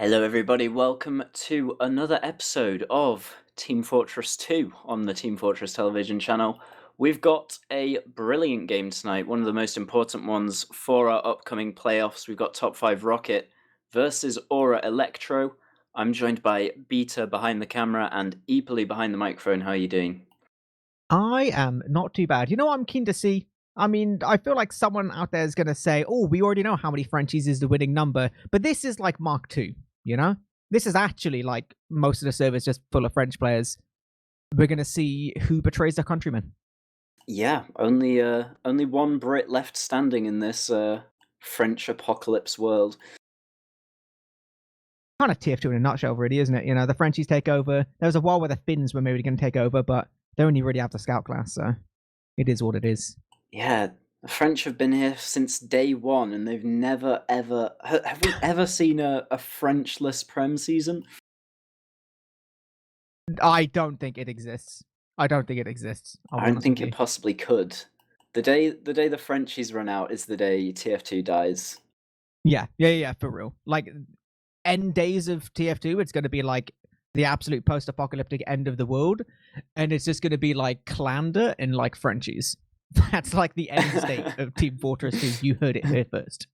Hello, everybody. Welcome to another episode of Team Fortress 2 on the Team Fortress television channel. We've got a brilliant game tonight, one of the most important ones for our upcoming playoffs. We've got top5rocket versus Ora Elektro. I'm joined by Beta behind the camera and eepily behind the microphone. How are you doing? I am not too bad. You know what I'm keen to see? I mean, I feel like someone out there is going to say, oh, we already know how many Frenchies is the winning number, but this is like Mark II, you know? This is actually like most of the servers just full of French players. We're going to see who betrays their countrymen. Yeah, only one Brit left standing in this French apocalypse world. Kind of TF2 in a nutshell, really, isn't it? You know, the Frenchies take over. There was a while where the Finns were maybe going to take over, but they only really have the scout class, so it is what it is. Yeah, the French have been here since day one, and they've never ever. Have we ever seen a Frenchless Prem season? I don't think it exists. I don't think it exists. I'll I be don't honest with think it you. possibly could. The day the Frenchies run out is the day TF2 dies. Yeah, for real. Like, end days of TF2, it's going to be like the absolute post-apocalyptic end of the world, and it's just going to be like Clander and like Frenchies. That's like the end state of Team Fortress 2. You heard it here first.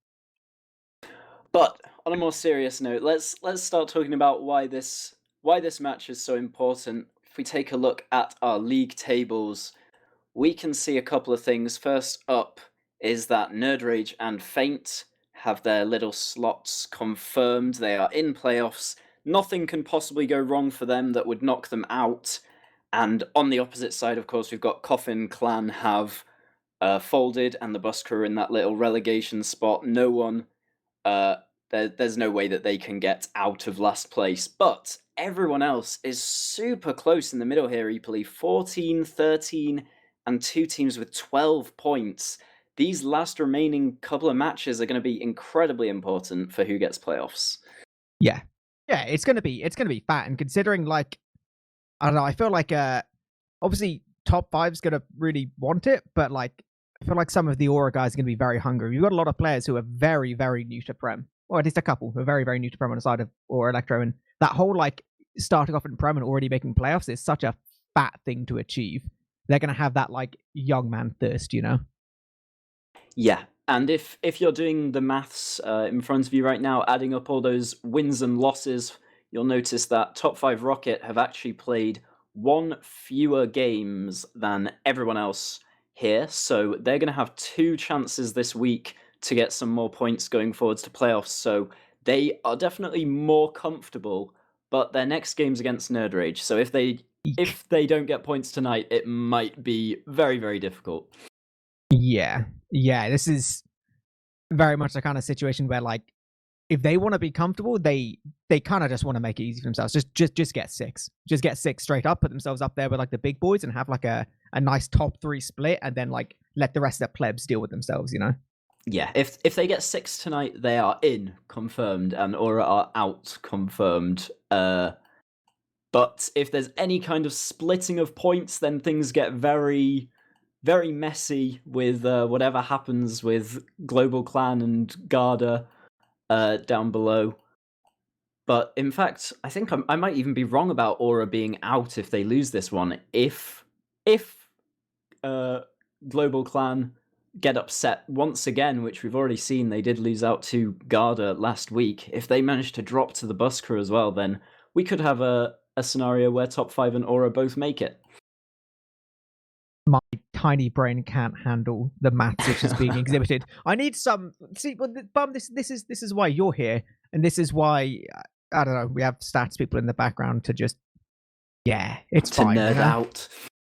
But on a more serious note, let's start talking about why this match is so important. If we take a look at our league tables, we can see a couple of things. First up is that Nerd Rage and Feint have their little slots confirmed. They are in playoffs. Nothing can possibly go wrong for them that would knock them out. And on the opposite side, of course, we've got Coffin Clan have folded, and the Bus Crew in that little relegation spot. No one, there's no way that they can get out of last place. But everyone else is super close in the middle here, equally 14, 13, and two teams with 12 points. These last remaining couple of matches are going to be incredibly important for who gets playoffs. Yeah, yeah, it's gonna be fat. And considering like I don't know, I feel like obviously top five's gonna really want it, but like I feel like some of the Aura guys are gonna be very hungry. We've got a lot of players who are very, very new to Prem, or at least a couple who are very, very new to Prem on the side of Aura Electro, and that whole like starting off in Prem and already making playoffs is such a fat thing to achieve. They're gonna have that like young man thirst, you know. Yeah, and if you're doing the maths in front of you right now, adding up all those wins and losses, you'll notice that top5rocket have actually played one fewer games than everyone else here. So they're going to have two chances this week to get some more points going forwards to playoffs. So they are definitely more comfortable, but their next game's against Nerd Rage. So if they don't get points tonight, it might be very, very difficult. Yeah, yeah. This is very much the kind of situation where like if they want to be comfortable, they kind of just want to make it easy for themselves. Just get six. Just get six straight up, put themselves up there with like the big boys and have like a nice top three split and then like let the rest of the plebs deal with themselves, you know? Yeah, if they get six tonight, they are in confirmed, and Aura are out confirmed. But if there's any kind of splitting of points, then things get very, very messy with whatever happens with Global Clan and Garda down below. But in fact, I think I might even be wrong about Aura being out if they lose this one. If Global Clan get upset once again, which we've already seen, they did lose out to Garda last week. If they manage to drop to the Bus Crew as well, then we could have a scenario where top five and Aura both make it. My tiny brain can't handle the maths which is being exhibited. I need some see well, Bum, this is why you're here, and this is why I don't know, we have stats people in the background to just yeah, it's To fine, you nerd know? out.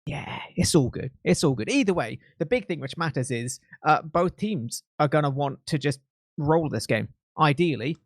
Yeah, it's all good. It's all good. Either way, the big thing which matters is both teams are gonna want to just roll this game. Ideally,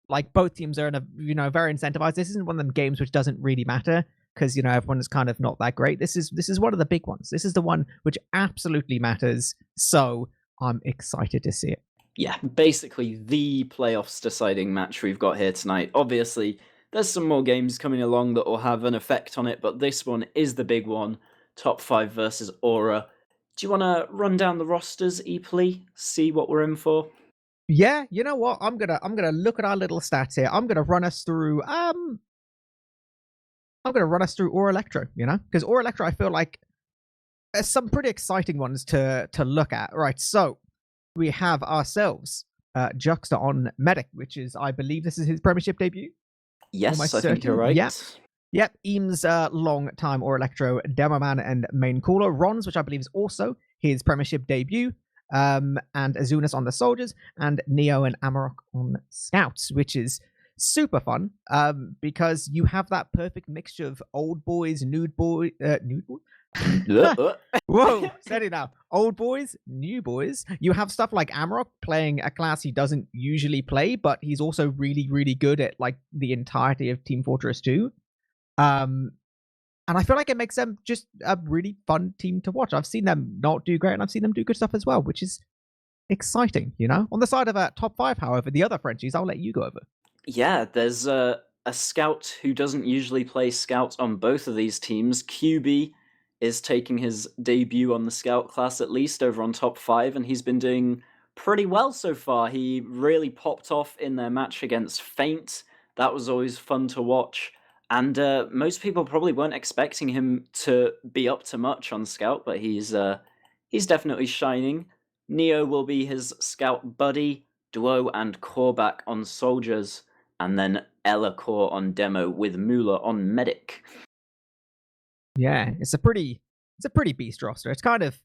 like both teams are in a very incentivized. This isn't one of them games which doesn't really matter because everyone is kind of not that great. This is one of the big ones. This is the one which absolutely matters. So I'm excited to see it. Yeah, basically the playoffs deciding match we've got here tonight. Obviously, there's some more games coming along that will have an effect on it, but this one is the big one. Top five versus Aura. Do you want to run down the rosters, eepily? See what we're in for? Yeah, you know what? I'm gonna look at our little stats here. I'm gonna run us through Ora Elektro, because Ora Elektro, I feel like there's some pretty exciting ones to look at. Right, so we have ourselves Juxta on Medic, which is, I believe, this is his Premiership debut. Yes, Almost I think you're certain. right. Yeah. Yep, Eames, long time Ora Elektro demo man and main caller. Ron's, which I believe is also his Premiership debut. And Azunas on the Soldiers, and Neo and Amarok on Scouts, which is super fun. Because you have that perfect mixture of old boys, nude boy. Whoa, steady now. Old boys, new boys. You have stuff like Amarok playing a class he doesn't usually play, but he's also really, really good at like the entirety of Team Fortress 2. Um, and I feel like it makes them just a really fun team to watch. I've seen them not do great, and I've seen them do good stuff as well, which is exciting, On the side of top five, however, the other Frenchies, I'll let you go over. Yeah, there's a scout who doesn't usually play scout on both of these teams. QB is taking his debut on the scout class, at least over on top five, and he's been doing pretty well so far. He really popped off in their match against Feint. That was always fun to watch. And most people probably weren't expecting him to be up to much on scout, but he's definitely shining. Neo will be his scout buddy, Duo and Korback on soldiers, and then Ella Core on demo with Mula on medic. Yeah, it's a pretty beast roster. It's kind of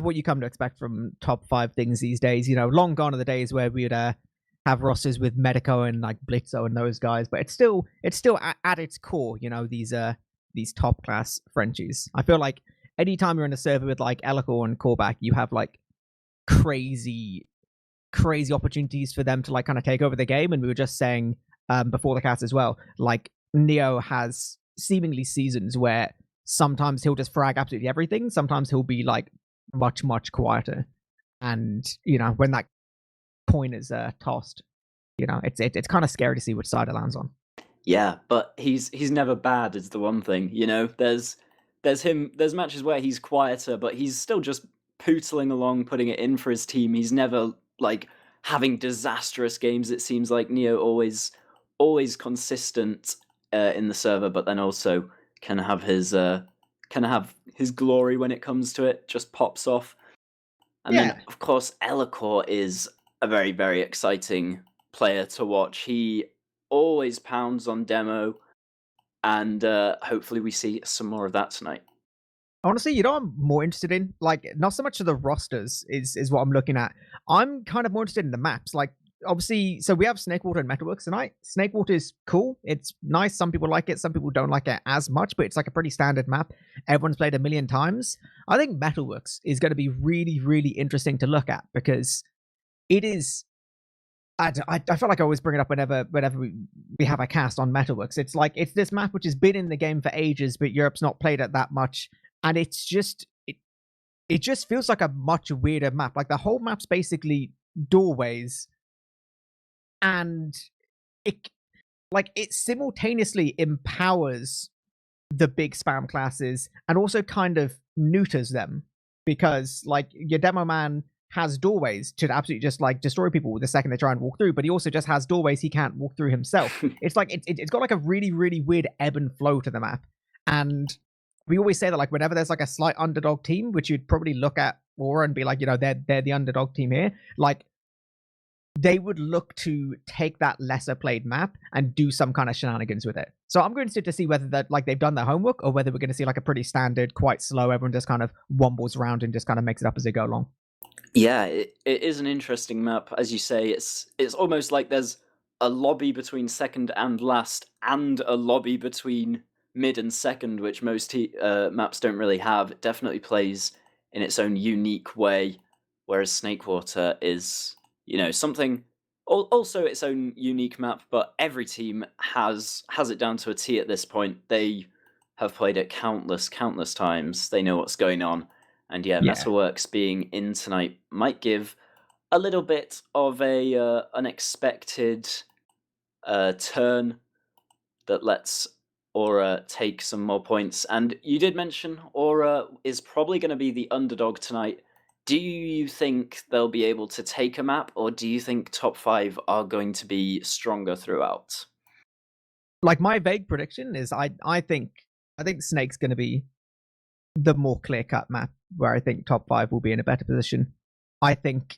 what you come to expect from top five things these days. Long gone are the days where we'd have rosters with Medico and like Blitzo and those guys, but it's still at its core. These top class Frenchies. I feel like anytime you're in a server with like Elikor and Korback, you have like crazy opportunities for them to like kind of take over the game. And we were just saying before the cast as well, like Neo has seemingly seasons where sometimes he'll just frag absolutely everything. Sometimes he'll be like much quieter. And when that coin is tossed, it's kind of scary to see which side it lands on. Yeah, but he's never bad is the one thing. There's matches where he's quieter, but he's still just pootling along, putting it in for his team. He's never like having disastrous games. It seems like Neo always consistent in the server, but then also can have his glory when it comes to it. Just pops off. And Yeah. then, of course, Elikor is a very, very exciting player to watch. He always pounds on demo, and hopefully we see some more of that tonight. Honestly, I'm more interested in? Like, not so much of the rosters is what I'm looking at. I'm kind of more interested in the maps. Like, obviously, so we have Snakewater and Metalworks tonight. Snakewater is cool. It's nice. Some people like it. Some people don't like it as much, but it's like a pretty standard map. Everyone's played a million times. I think Metalworks is going to be really, really interesting to look at because it is. I feel like I always bring it up whenever we have a cast on Metalworks. It's like it's this map which has been in the game for ages, but Europe's not played it that much, and it just feels like a much weirder map. Like the whole map's basically doorways, and it it simultaneously empowers the big spam classes and also kind of neuters them because like your demo man has doorways to absolutely just like destroy people the second they try and walk through, but he also just has doorways he can't walk through himself. It's like it's got like a really really weird ebb and flow to the map, and we always say that like whenever there's like a slight underdog team, which you'd probably look at Aura and be like, they're the underdog team here, like they would look to take that lesser played map and do some kind of shenanigans with it. So I'm going to see whether that like they've done their homework or whether we're going to see like a pretty standard, quite slow, everyone just kind of wumbles around and just kind of makes it up as they go along. Yeah, it is an interesting map, as you say. It's almost like there's a lobby between second and last, and a lobby between mid and second, which most maps don't really have. It definitely plays in its own unique way, whereas Snakewater is, something also its own unique map. But every team has it down to a T at this point. They have played it countless times. They know what's going on. And yeah, Yeah. Metalworks being in tonight might give a little bit of a unexpected turn that lets Aura take some more points. And you did mention Aura is probably going to be the underdog tonight Do you think they'll be able to take a map, or do you think top 5 are going to be stronger throughout? Like my vague prediction is, I think Snake's going to be the more clear cut map where I think top 5 will be in a better position. I think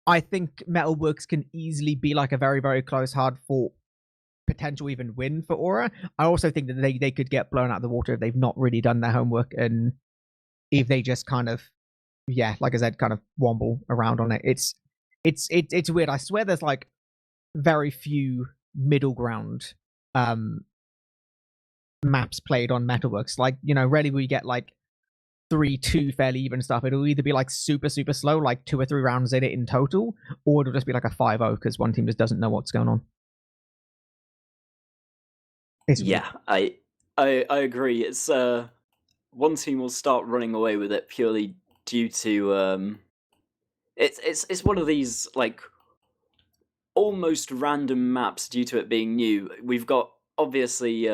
Metalworks can easily be like a very, very close, hard fought potential even win for Aura. I also think that they could get blown out of the water if they've not really done their homework, and if they just kind of, yeah, like I said, kind of womble around on it. It's weird. I swear there's like very few middle ground maps played on Metalworks. Like, rarely we get like 3-2 fairly even stuff. It'll either be like super, super slow, like 2 or 3 rounds in it in total, or it'll just be like a 5-0 because one team just doesn't know what's going on. It's weird. Yeah, I agree. It's one team will start running away with it purely due to it's one of these like almost random maps due to it being new. We've got obviously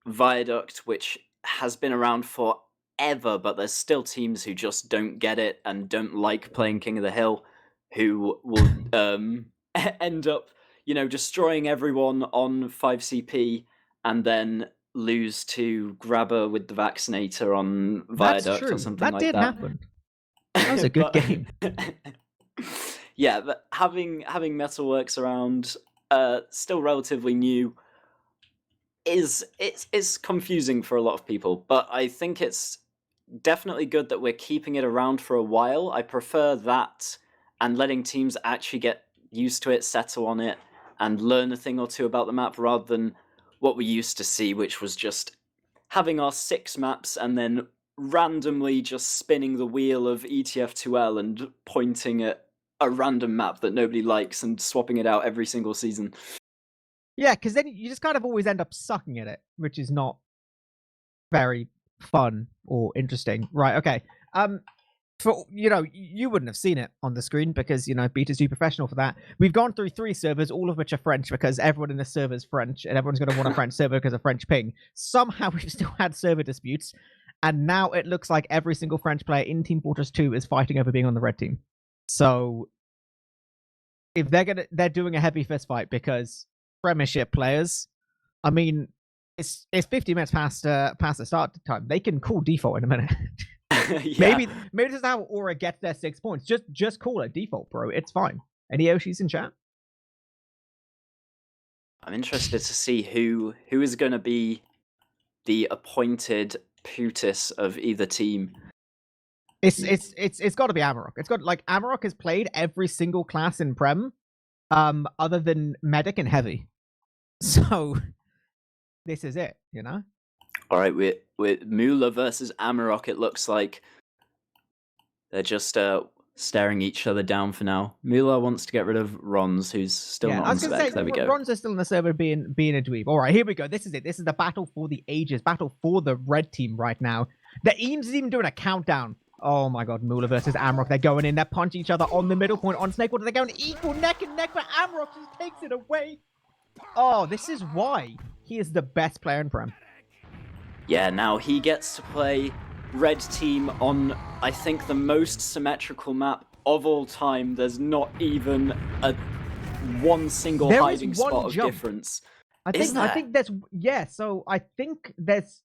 Viaduct, which has been around forever, but there's still teams who just don't get it and don't like playing King of the Hill, who will end up, destroying everyone on 5CP and then lose to Grabber with the Vaccinator on That's Viaduct true. or something That like did that. happen. That was a good game. Yeah, but having Metalworks around, still relatively new, it's confusing for a lot of people. But I think it's definitely good that we're keeping it around for a while. I prefer that and letting teams actually get used to it, settle on it, and learn a thing or two about the map, rather than what we used to see, which was just having our 6 maps and then randomly just spinning the wheel of ETF2L and pointing at a random map that nobody likes and swapping it out every single season. Yeah, because then you just kind of always end up sucking at it, which is not very fun or interesting. Right, okay. For you wouldn't have seen it on the screen because Beta's too professional for that. We've gone through 3 servers, all of which are French because everyone in the server is French, and everyone's going to want a French server because of French ping. Somehow we've still had server disputes, and now it looks like every single French player in Team Fortress 2 is fighting over being on the red team. So if they're doing a heavy fist fight because Premiership players, I mean, it's 50 minutes past the start time. They can call default in a minute. Yeah. Maybe this is how Aura gets their 6 points. Just call it default, bro. It's fine. Any Yoshis in chat? I'm interested to see who is going to be the appointed Putis of either team. It's got to be Amarok. It's got like Amarok has played every single class in Prem, other than Medic and Heavy. So this is it, All right, with Mula versus Amarok, it looks like they're just staring each other down for now. Mula wants to get rid of Rons, who's still not on spec. There we go. Rons are still in the server being a dweeb. All right, here we go. This is it. This is the battle for the ages. Battle for the red team right now. The Eames is even doing a countdown. Oh my god, Mula versus Amarok. They're going in. They're punching each other on the middle point on Snake. What are they going equal neck and neck? But Amarok just takes it away. Oh, this is why he is the best player in Prem. Yeah, now he gets to play red team on, I think, the most symmetrical map of all time. There's not even one single hiding spot of difference. I think there's so I think there's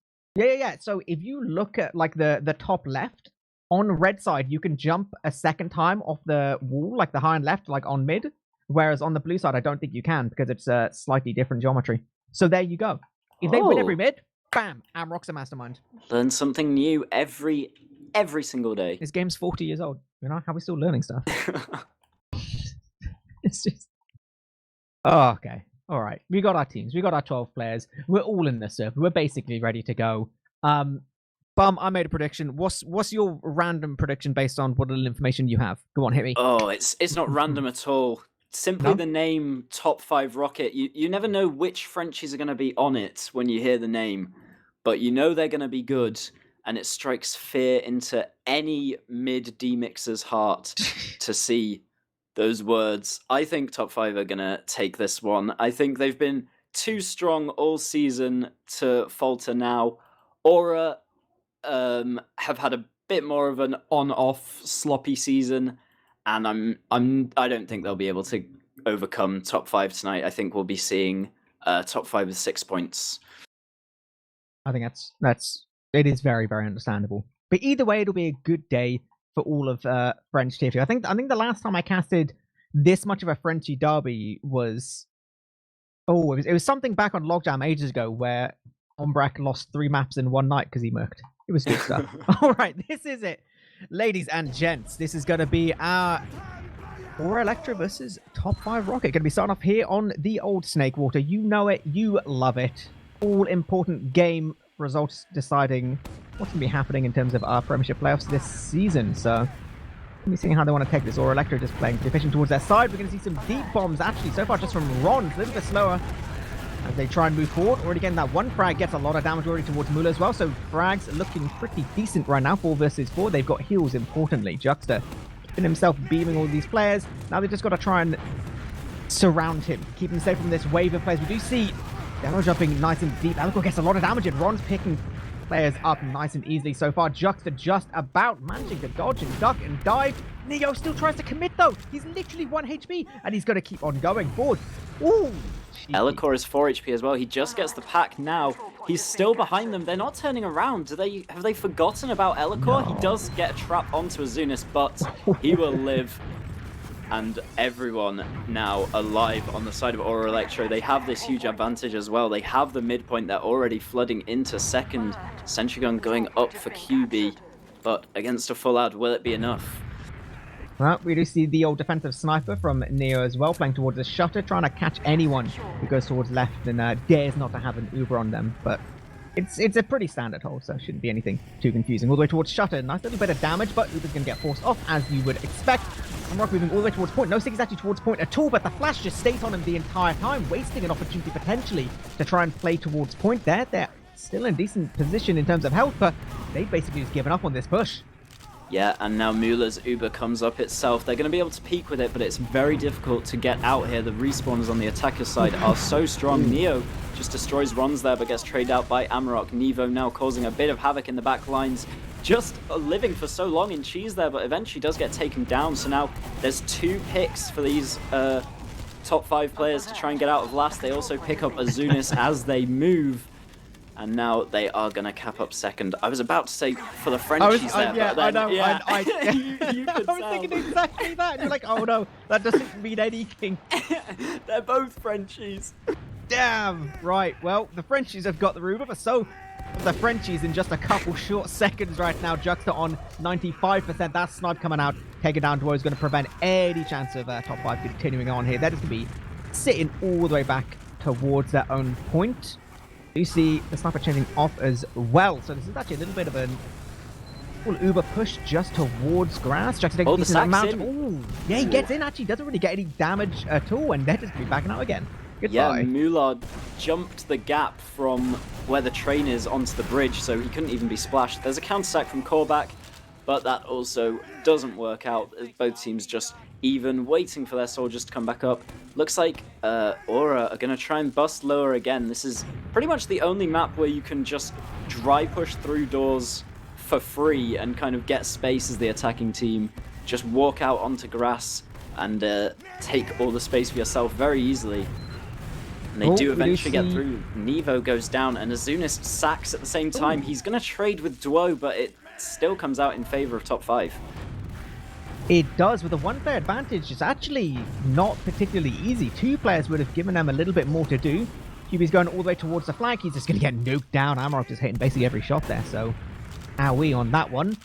So if you look at like the top left on red side, you can jump a second time off the wall, like the high and left, like on mid. Whereas on the blue side, I don't think you can because it's a slightly different geometry. So there you go. If they win every mid, bam, Amarok's a mastermind. Learn something new every single day. This game's 40 years old. How are we still learning stuff? It's just... Oh, okay. All right. We got our teams. We got our 12 players. We're all in this server. We're basically ready to go. Bum, I made a prediction. What's your random prediction based on what little information you have? Go on, hit me. Oh, it's not random at all. Simply the name top5rocket. You never know which Frenchies are going to be on it when you hear the name, but you know they're going to be good, and it strikes fear into any mid demixer's heart to see those words. I think top 5 are going to take this one. I think they've been too strong all season to falter now. Aura have had a bit more of an on-off sloppy season, and I don't think they'll be able to overcome top 5 tonight. I think we'll be seeing top 5 with 6 points. I think it is very, very understandable. But either way, it'll be a good day for all of French tier 2. I think the last time I casted this much of a Frenchy derby was it was something back on Logjam ages ago where Ombrak lost 3 maps in one night because he murked. It was good stuff. All right, this is it, ladies and gents. This is going to be our Ora Elektro versus top5rocket. Going to be starting off here on the old Snakewater. You know it, you love it. All important game, results deciding what's going to be happening in terms of our Premiership playoffs this season. So, let me see how they want to take this. Ora Elektro just playing efficient towards their side. We're going to see some deep bombs actually so far just from Ron. A little bit slower as they try and move forward. Already getting that one frag, gets a lot of damage already towards Mula as well. So frags looking pretty decent right now. 4 versus 4. They've got heals importantly. Juxta keeping himself beaming all these players. Now they've just got to try and surround him, keep him safe from this wave of players. We do see Demo jumping nice and deep. Alico gets a lot of damage and Ron's picking players up nice and easily so far. Juxta just about managing to dodge and duck and dive. Neo still tries to commit though. He's literally 1 HP and he's going to keep on going forward. Ooh. Elikor is 4 HP as well. He just gets the pack now. He's still behind them. They're not turning around. Have they forgotten about Elikor? No. He does get a trap onto Azunis, but he will live. And everyone now alive on the side of Ora Elektro. They have this huge advantage as well. They have the midpoint. They're already flooding into second. Sentry Gun going up for QB. But against a full ad, will it be enough? Well, we do see the old defensive sniper from Neo as well, playing towards the shutter, trying to catch anyone who goes towards left and dares not to have an Uber on them. But it's a pretty standard hold, so it shouldn't be anything too confusing. All the way towards shutter, nice little bit of damage, but Uber's going to get forced off as you would expect. Rock moving all the way towards point. No stick is actually towards point at all, but the flash just stays on him the entire time, wasting an opportunity potentially to try and play towards point there. They're still in decent position in terms of health, but they've basically just given up on this push. Yeah, and now Mula's Uber comes up itself. They're going to be able to peek with it, but it's very difficult to get out here. The respawns on the attacker side are so strong. Neo just destroys Ron's there, but gets traded out by Amarok. Nevo now causing a bit of havoc in the back lines. Just living for so long in cheese there, but eventually does get taken down. So now there's 2 picks for these top 5 players to try and get out of last. They also pick up Azunis as they move. And now they are going to cap up second. I was about to say for the Frenchies there, yeah, but then, I know. yeah, you could I was thinking exactly that. You're like, oh no, that doesn't mean anything. They're both Frenchies. Damn. Right, well, the Frenchies have got the Ruber, but so the Frenchies in just a couple short seconds right now. Juxta on 95%. That snipe coming out, taking down Dwo is going to prevent any chance of top 5 continuing on here. That is going to be sitting all the way back towards their own point. You see the sniper changing off as well. So this is actually a little bit of an Uber push just towards grass. Juxta takes a decent amount. Ooh, yeah, he gets in actually. Doesn't really get any damage at all, and they're just going to be backing out again. Goodbye. Yeah, Mulard jumped the gap from where the train is onto the bridge, so he couldn't even be splashed. There's a counter-sack from Korvac, but that also doesn't work out. Both teams just even, waiting for their soldiers to come back up. Looks like Ora are going to try and bust lower again. This is pretty much the only map where you can just dry push through doors for free and kind of get space as the attacking team. Just walk out onto grass and take all the space for yourself very easily. And they do eventually get through. Nevo goes down and Azunis sacks at the same time. He's going to trade with Dwo, but it still comes out in favor of top 5. It does, with a 1-player advantage. It's actually not particularly easy. 2 players would have given them a little bit more to do. QB's going all the way towards the flag. He's just going to get nuked down. Amarok just hitting basically every shot there. So, owie on that one.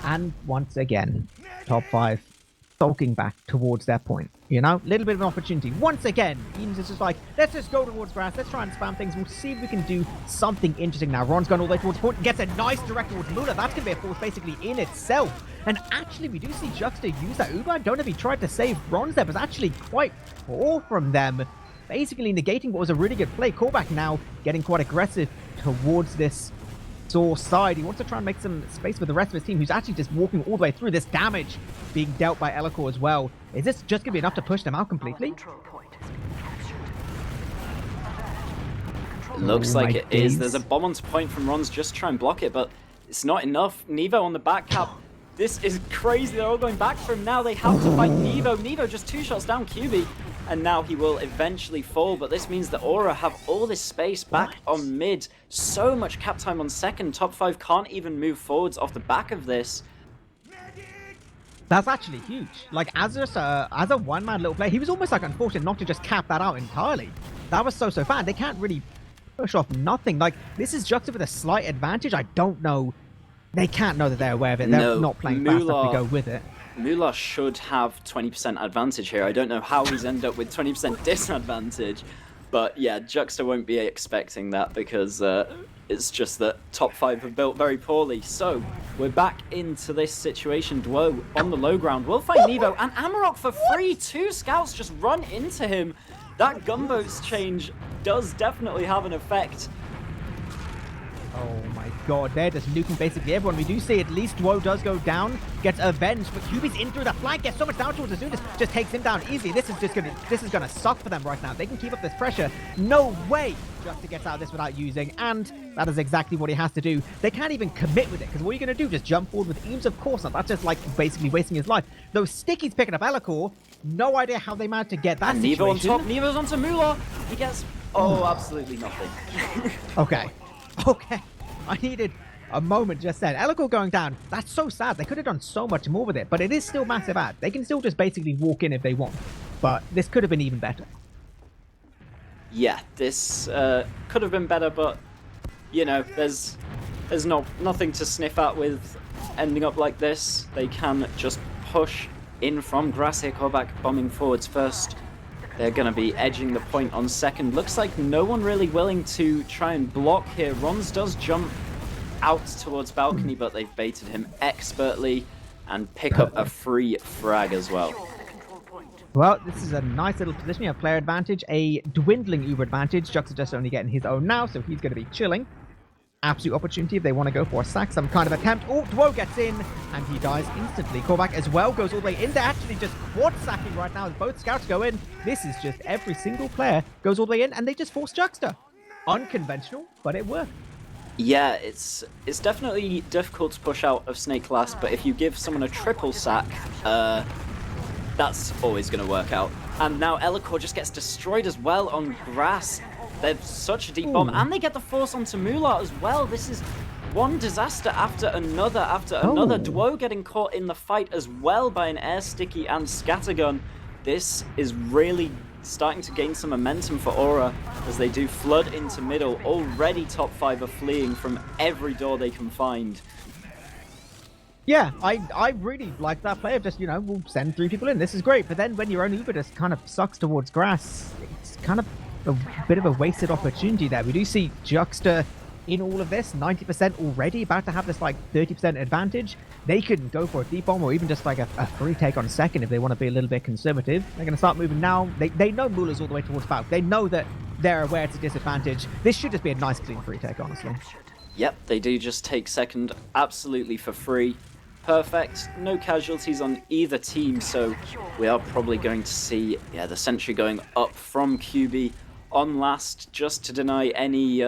And once again, top 5 sulking back towards their point. You know, little bit of an opportunity. Once again, Eames is just like, let's just go towards grass. Let's try and spam things. We'll see if we can do something interesting now. Ron's going all the way towards the point. Gets a nice direct towards Mula. That's going to be a force basically in itself. And actually, we do see Juxta use that Uber. I don't know if he tried to save Ron's there, but it's actually quite poor from them. Basically negating what was a really good play. Korvac now getting quite aggressive towards this Source side. He wants to try and make some space for the rest of his team, who's actually just walking all the way through. This damage being dealt by Elikor as well. Is this just going to be enough to push them out completely? Looks like it is. There's a bomb onto point from Ron's, just try and block it, but It's not enough. Nevo on the back cap. This is crazy. They're all going back for him now. They have to fight Nevo. Nevo just 2 shots down QB. And now he will eventually fall. But this means that Ora have all this space back on mid. So much cap time on second. Top 5 can't even move forwards off the back of this. That's actually huge. Like, as a one-man little player, he was almost like unfortunate not to just cap that out entirely. That was so bad. They can't really push off nothing. Like, this is Juxta with a slight advantage. I don't know. They can't know that they're aware of it. They're not playing fast enough to go with it. Mula should have 20% advantage here. I don't know how he's ended up with 20% disadvantage. But yeah, Juxta won't be expecting that because it's just that top 5 have built very poorly. So we're back into this situation. Duo on the low ground will find Nevo and Amarok for free. 2 scouts just run into him. That gunboats change does definitely have an effect. Oh my god, they're just nuking basically everyone. We do see at least Duo does go down, gets avenged, but QB's in through the flank, gets so much down towards Azunas, just takes him down easy. This is gonna suck for them right now. They can keep up this pressure. No way Juxta gets out of this without using, and that is exactly what he has to do. They can't even commit with it, because what are you gonna do? Just jump forward with Eames? Of course not. That's just like basically wasting his life. Those stickies picking up Elekor, no idea how they managed to get that and situation. Nevo on top, Nevo's onto Mula. He gets, absolutely nothing. Okay. I needed a moment just then. Elekor going down. That's so sad. They could have done so much more with it, but it is still massive ad. They can still just basically walk in if they want, but this could have been even better. Yeah, this could have been better, but you know, there's nothing to sniff at with ending up like this. They can just push in from grass here. Korbak bombing forwards first. They're going to be edging the point on second. Looks like no one really willing to try and block here. Rons does jump out towards balcony, but they've baited him expertly and pick up a free frag as well. Well, this is a nice little position. You have player advantage, a dwindling Uber advantage. Juxta just only getting his own now, so he's going to be chilling. Absolute opportunity if they want to go for a sack, some kind of attempt. Oh, Duo gets in, and he dies instantly. Korbak as well goes all the way in. They're actually just quad sacking right now as both scouts go in. This is just every single player goes all the way in, and they just force Juxta. Unconventional, but it worked. Yeah, it's definitely difficult to push out of Snake last, but if you give someone a triple sack, that's always going to work out. And now Elekor just gets destroyed as well on grass. They're such a deep bomb, and they get the force onto Mula as well. This is one disaster after another. Duo getting caught in the fight as well by an air sticky and scattergun. This is really starting to gain some momentum for Ora as they do flood into middle. Already top 5 are fleeing from every door they can find. Yeah, I really like that play of just, we'll send 3 people in. This is great. But then when your own Uber just kind of sucks towards grass, it's kind of a bit of a wasted opportunity there. We do see Juxta in all of this, 90% already, about to have this like 30% advantage. They could go for a deep bomb or even just like a free take on second if they want to be a little bit conservative. They're going to start moving now. They know Mula's all the way towards back. They know that they're aware it's a disadvantage. This should just be a nice clean free take, honestly. Yep, they do just take second absolutely for free. Perfect. No casualties on either team, so we are probably going to see the sentry going up from QB on last, just to deny any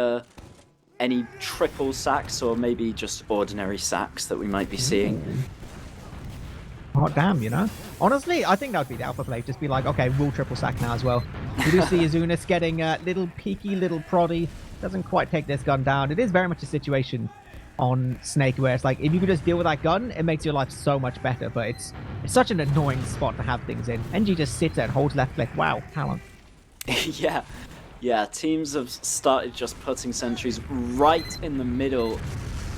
triple sacks or maybe just ordinary sacks that we might be seeing. Oh damn, honestly, I think that would be the alpha play. Just be like, okay, we'll triple sack now as well. We do see Azunas getting little peaky, little proddy. Doesn't quite take this gun down. It is very much a situation on Snake where it's like, if you could just deal with that gun, it makes your life so much better. But it's such an annoying spot to have things in. NG just sits there and holds left click. Wow, talent. Yeah, teams have started just putting sentries right in the middle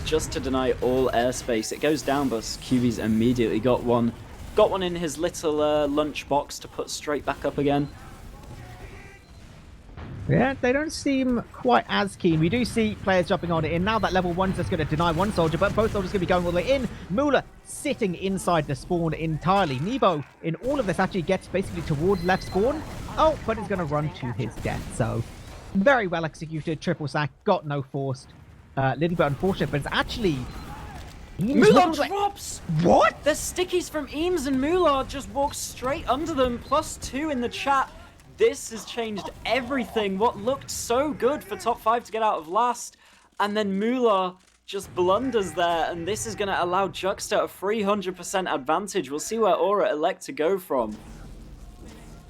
just to deny all airspace. It goes down, but QB's immediately got one in his little lunch box to put straight back up again. Yeah, they don't seem quite as keen. We do see players jumping on it in. Now that level 1's just going to deny one soldier, but both soldiers going to be going all the way in. Mula sitting inside the spawn entirely. Nebo, in all of this, actually gets basically towards left spawn. Oh, but he's going to run to his death. So, very well executed. Triple sack. Got no forced. Little bit unfortunate, but it's actually... Mula drops! What? The stickies from Eames and Mula just walk straight under them. +2 in the chat. This has changed everything. What looked so good for top 5 to get out of last. And then Mula just blunders there, and this is going to allow Juxta a 300% advantage. We'll see where Ora Elektro go from.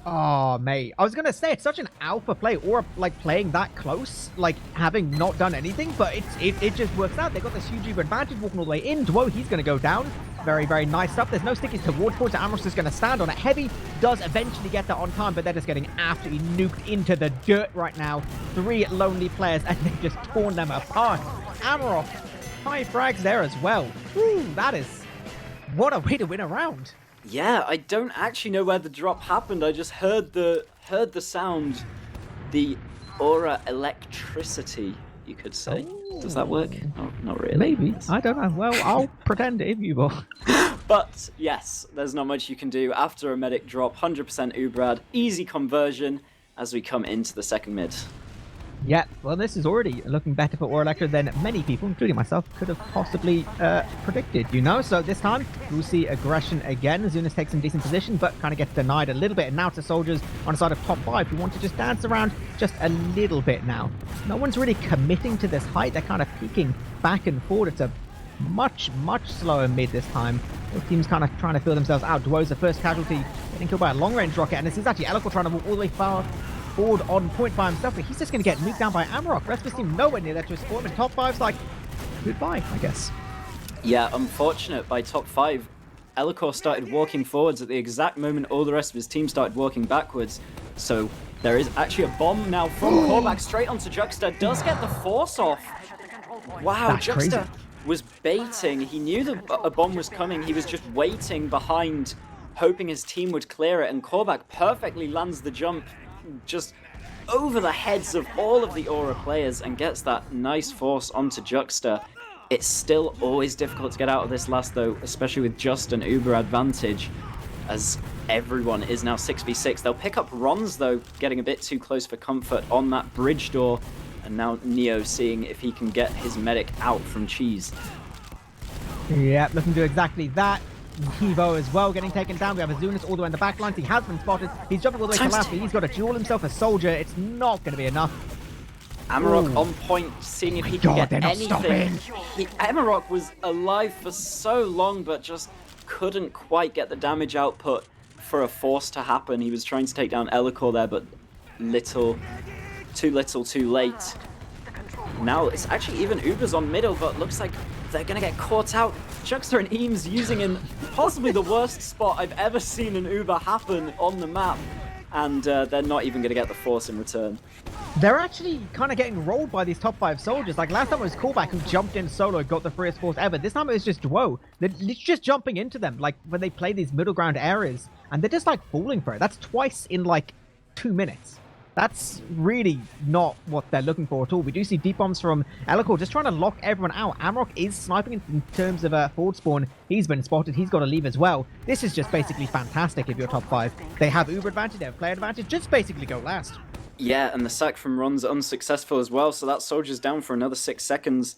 Oh, mate. I was going to say, it's such an alpha play, or like playing that close, like having not done anything, but it just works out. They've got this huge advantage walking all the way in. Duo, he's going to go down. Very, very nice stuff. There's no stickies towards point, so Amros is going to stand on it. Heavy does eventually get that on time, but they're just getting absolutely nuked into the dirt right now. 3 lonely players, and they've just torn them apart. Amarok, high frags there as well. Ooh, that is... What a way to win a round. Yeah, I don't actually know where the drop happened. I just heard the sound, the aura electricity, you could say. Oh. Does that work? Oh, not really. Maybe. I don't know. Well, I'll pretend if you will. But yes, there's not much you can do after a medic drop. 100% Ubrad, easy conversion as we come into the second mid. Yeah, well, this is already looking better for Ora Elektro than many people, including myself, could have possibly predicted, you know? So this time, we'll see aggression again. Zunis takes some decent position, but kind of gets denied a little bit. And now to soldiers on the side of top 5 who want to just dance around just a little bit now. No one's really committing to this height. They're kind of peeking back and forward. It's a much, much slower mid this time. Both teams kind of trying to feel themselves out. Duo's the first casualty, getting killed by a long-range rocket. And this is actually Elikor trying to walk all the way forward on point by himself, but he's just going to get nuked down by Amarok. Rest of his team nowhere near there to support him, and top 5's like, goodbye, I guess. Yeah, unfortunate by top 5. Elikor started walking forwards at the exact moment all the rest of his team started walking backwards. So there is actually a bomb now from Korbak straight onto Juxta. Does get the force off. Wow, That's Juxta crazy. Was baiting. He knew that a bomb was coming. He was just waiting behind, hoping his team would clear it, and Korbak perfectly lands the jump just over the heads of all of the Aura players and gets that nice force onto Juxta. It's still always difficult to get out of this last though, especially with just an Uber advantage, as everyone is now 6v6. They'll pick up Ron's though, getting a bit too close for comfort on that bridge door, and now Neo seeing if he can get his medic out from Cheese. Yeah, looking to do exactly that. Evo as well getting taken down. We have Azunis all the way in the back lines. He has been spotted. He's jumping all the way to last, but he's got to duel himself a soldier. It's not going to be enough. Amarok on point, seeing if he can get anything. Amarok was alive for so long, but just couldn't quite get the damage output for a force to happen. He was trying to take down Elikor there, but too little, too late. Now it's actually even Uber's on middle, but looks like they're going to get caught out. Juxta and Eames using in possibly the worst spot I've ever seen an Uber happen on the map. And they're not even going to get the force in return. They're actually kind of getting rolled by these top 5 soldiers. Like last time it was Korbak who jumped in solo and got the freest force ever. This time it was just Duo. They're just jumping into them, like when they play these middle ground areas. And they're just like falling for it. That's twice in like 2 minutes. That's really not what they're looking for at all. We do see deep bombs from Elikor just trying to lock everyone out. Amarok is sniping in terms of forward spawn. He's been spotted. He's got to leave as well. This is just basically fantastic if you're top 5. They have Uber advantage. They have player advantage. Just basically go last. Yeah, and the sack from Ron's unsuccessful as well, so that soldier's down for another 6 seconds.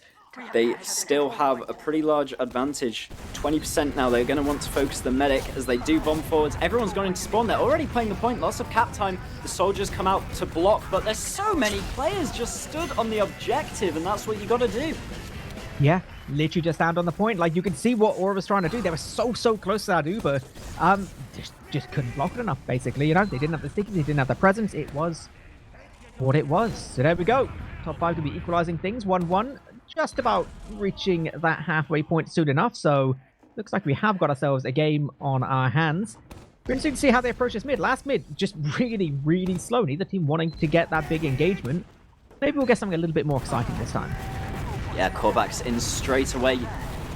They still have a pretty large advantage. 20% now. They're going to want to focus the medic as they do bomb forwards. Everyone's gone into spawn. They're already playing the point. Lots of cap time. The soldiers come out to block, but there's so many players just stood on the objective, and that's what you got to do. Yeah, literally just stand on the point. Like, you can see what Ora was trying to do. They were so close to that Uber. Just couldn't block it enough, basically. You know, they didn't have the stickies. They didn't have the presence. It was what it was. So there we go. Top 5 to be equalizing things. 1-1. Just about reaching that halfway point soon enough, so looks like we have got ourselves a game on our hands. We're interesting to see how they approach this mid. Last mid, just really slow. Neither team wanting to get that big engagement. Maybe we'll get something a little bit more exciting this time. Yeah, Korbak's in straight away.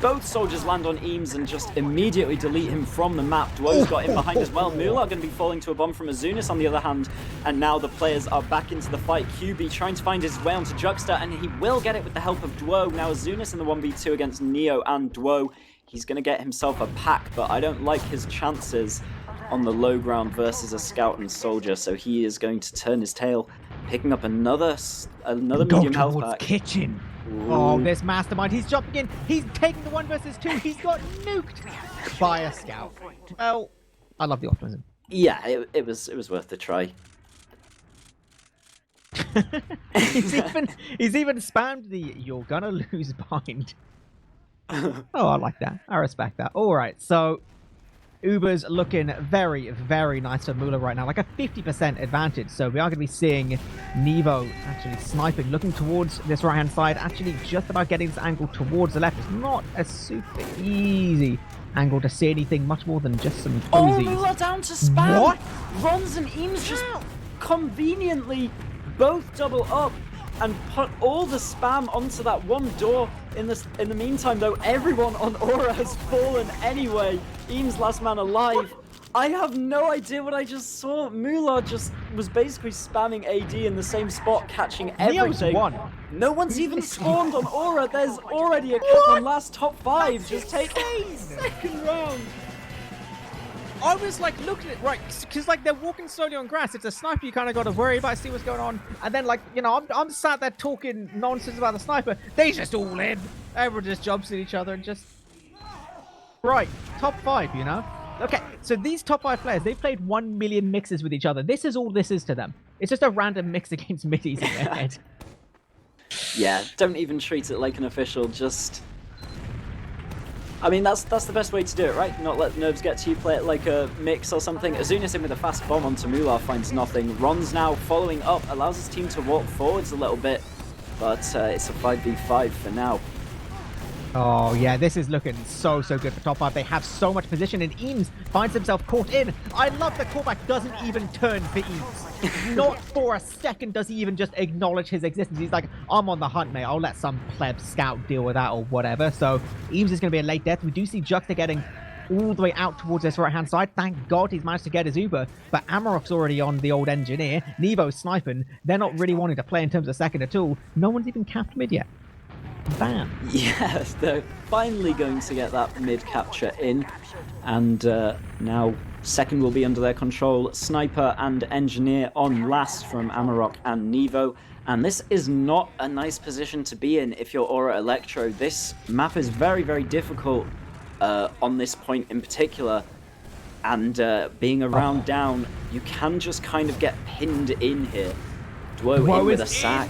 Both soldiers land on Eames and just immediately delete him from the map. Duo's got him behind as well. Mula going to be falling to a bomb from Azunis on the other hand. And now the players are back into the fight. QB trying to find his way onto Juxta, and he will get it with the help of Duo. Now Azunis in the 1v2 against Neo and Duo. He's going to get himself a pack, but I don't like his chances on the low ground versus a scout and soldier. So he is going to turn his tail, picking up another medium health pack. Kitchen. Ooh. Oh, this mastermind. He's jumping in. He's taking the 1 versus 2. He's got nuked by a scout. Well, I love the optimism. Yeah, it was worth the try. he's even spammed the "you're gonna lose" bind. Oh, I like that. I respect that. All right, so Uber's looking very, very nice for Mula right now, like a 50% advantage. So we are going to be seeing Nevo actually sniping, looking towards this right-hand side, actually just about getting this angle towards the left. It's not a super easy angle to see anything much more than just some Oh, cozies. Mula down to spam! What? Rons and Eames just conveniently both double up and put all the spam onto that one door. In the meantime, though, everyone on Ora has fallen anyway. Eames last man alive. I have no idea what I just saw. Mula just was basically spamming AD in the same spot, catching everything. Neo's won. No one's even spawned on Ora. There's already a cap on last top 5. Just take second round. I was like looking at right because like they're walking slowly on grass. It's a sniper you kind of got to worry about, see what's going on, and then like I'm sat there talking nonsense about the sniper. They just all in. Everyone just jumps at each other and just right top 5. Okay, so these top 5 players, they've played 1 million mixes with each other. This is all this is to them. It's just a random mix against middies in their head. Yeah, don't even treat it like an official. Just. I mean, that's the best way to do it, right? Not let nerves get to you, play it like a mix or something. Azunis in with a fast bomb onto Mula, finds nothing. Ron's now following up, allows his team to walk forwards a little bit, but it's a 5v5 for now. Oh, yeah, this is looking so good for top 5. They have so much position, and Eames finds himself caught in. I love the callback doesn't even turn for Eames. Not for a second does he even just acknowledge his existence. He's like, I'm on the hunt, mate. I'll let some pleb scout deal with that or whatever. So Eames is going to be a late death. We do see Juxta getting all the way out towards this right-hand side. Thank God he's managed to get his Uber, but Amarok's already on the old engineer. Nevo's sniping. They're not really wanting to play in terms of second at all. No one's even capped mid yet. Bam. Yes, they're finally going to get that mid capture in, and now second will be under their control. Sniper and engineer on last from Amarok and Nevo, and this is not a nice position to be in if you're Ora Elektro. This map is very, very difficult on this point in particular, and being a round down, you can just kind of get pinned in here. Duo in with a sack.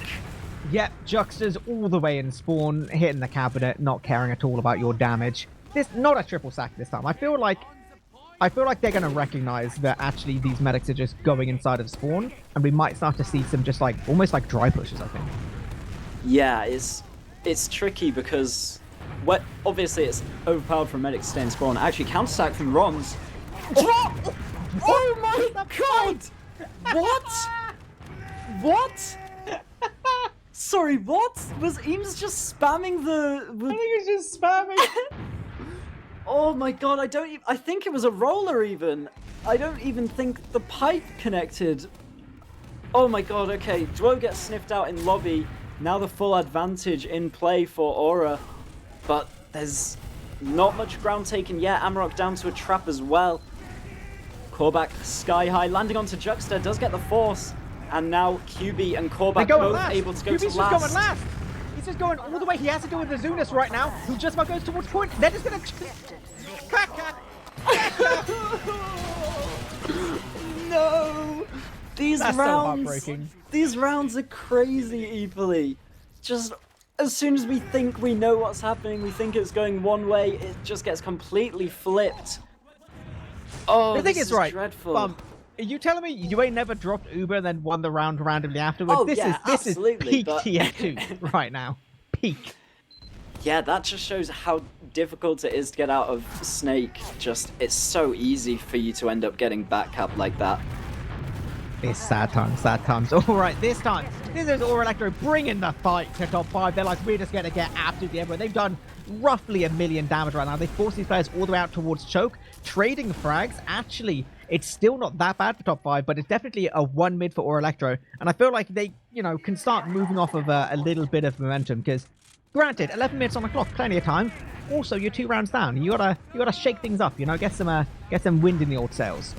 Yep, Juxta's all the way in spawn, hitting the cabinet, not caring at all about your damage. This not a triple sack this time. I feel like they're gonna recognize that actually these medics are just going inside of spawn, and we might start to see some just like almost like dry pushes, I think. Yeah, it's tricky because obviously it's overpowered from medics to stay in spawn. Actually, counter sack from Rons. Oh my god! What? What? Sorry, what? Was Eames just spamming the... I think he was just spamming. Oh my god, I think it was a roller even. I don't even think the pipe connected. Oh my god, okay. Duo gets sniffed out in lobby. Now the full advantage in play for Ora. But there's not much ground taken yet. Amarok down to a trap as well. Callback sky high, landing onto Juxta, does get the force. And now QB and Callback both last. able to go QB's to last. Just going last. He's just going all the way. He has to go with the Azunis right now, who just about goes towards point. They're just going to... No! These That's so heartbreaking. These rounds are crazy, eepily. Just as soon as we think we know what's happening, we think it's going one way, it just gets completely flipped. Oh, the thing is right, dreadful. Are you telling me you ain't never dropped Uber and then won the round randomly afterwards? Oh, this is peak TF2 right now. Peak. Yeah, that just shows how difficult it is to get out of Snake. Just, it's so easy for you to end up getting back cap like that. It's sad times. All right, this is Ora Elektro bringing the fight to top 5. They're like, we're just going to get absolutely everywhere. They've done roughly 1 million damage right now. They forced these players all the way out towards choke. Trading frags, actually, it's still not that bad for top 5, but it's definitely a 1 mid for Ora Elektro. And I feel like they, can start moving off of a little bit of momentum because, granted, 11 minutes on the clock, plenty of time. Also, you're 2 rounds down. You gotta shake things up. Get some wind in the old sails.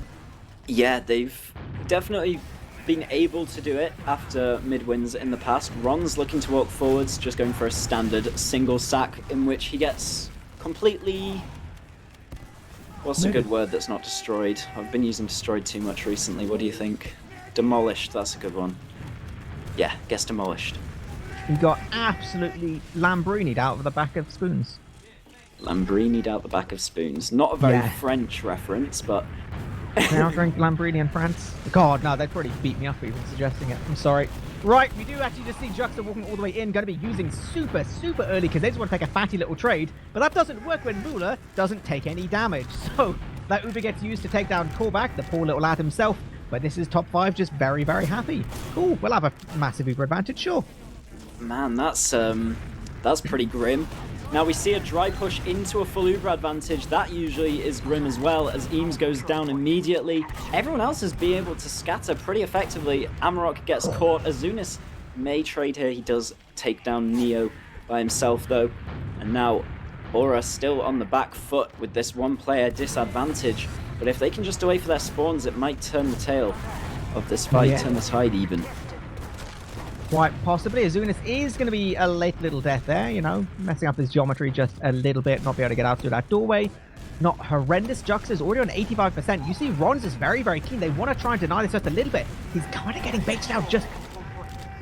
Yeah, they've definitely been able to do it after mid-wins in the past. Ron's looking to walk forwards, just going for a standard single sack in which he gets completely... What's a good word that's not destroyed? I've been using destroyed too much recently. What do you think? Demolished, that's a good one. yeah, gets demolished. He got absolutely Lambrini'd out of the back of spoons. Lambrini'd out the back of spoons. Not a very Yeah. French reference, but... Now drink Lambrini in France? God, no, they'd probably beat me up for even suggesting it. I'm sorry. Right, we do actually just see Juxta walking all the way in, going to be using super early because they just want to take a fatty little trade, but that doesn't work when Mula doesn't take any damage. So that Uber gets used to take down Callback, the poor little lad himself, but this is top 5 just very happy. Cool, we'll have a massive Uber advantage, sure. Man, that's pretty grim. Now we see a dry push into a full Uber advantage. That usually is grim as well, as Eames goes down immediately. Everyone else is being able to scatter pretty effectively. Amarok gets caught. Azunis may trade here. He does take down Neo by himself, though. And now Ora still on the back foot with this one-player disadvantage. But if they can just wait for their spawns, it might turn the tail of this fight, turn the tide even. Quite possibly. Azunis is going to be a late little death there, you know, messing up his geometry just a little bit, not be able to get out through that doorway. Not horrendous. Jux is already on 85%. You see Ron's is very keen. They want to try and deny this just a little bit. He's kind of getting baited out just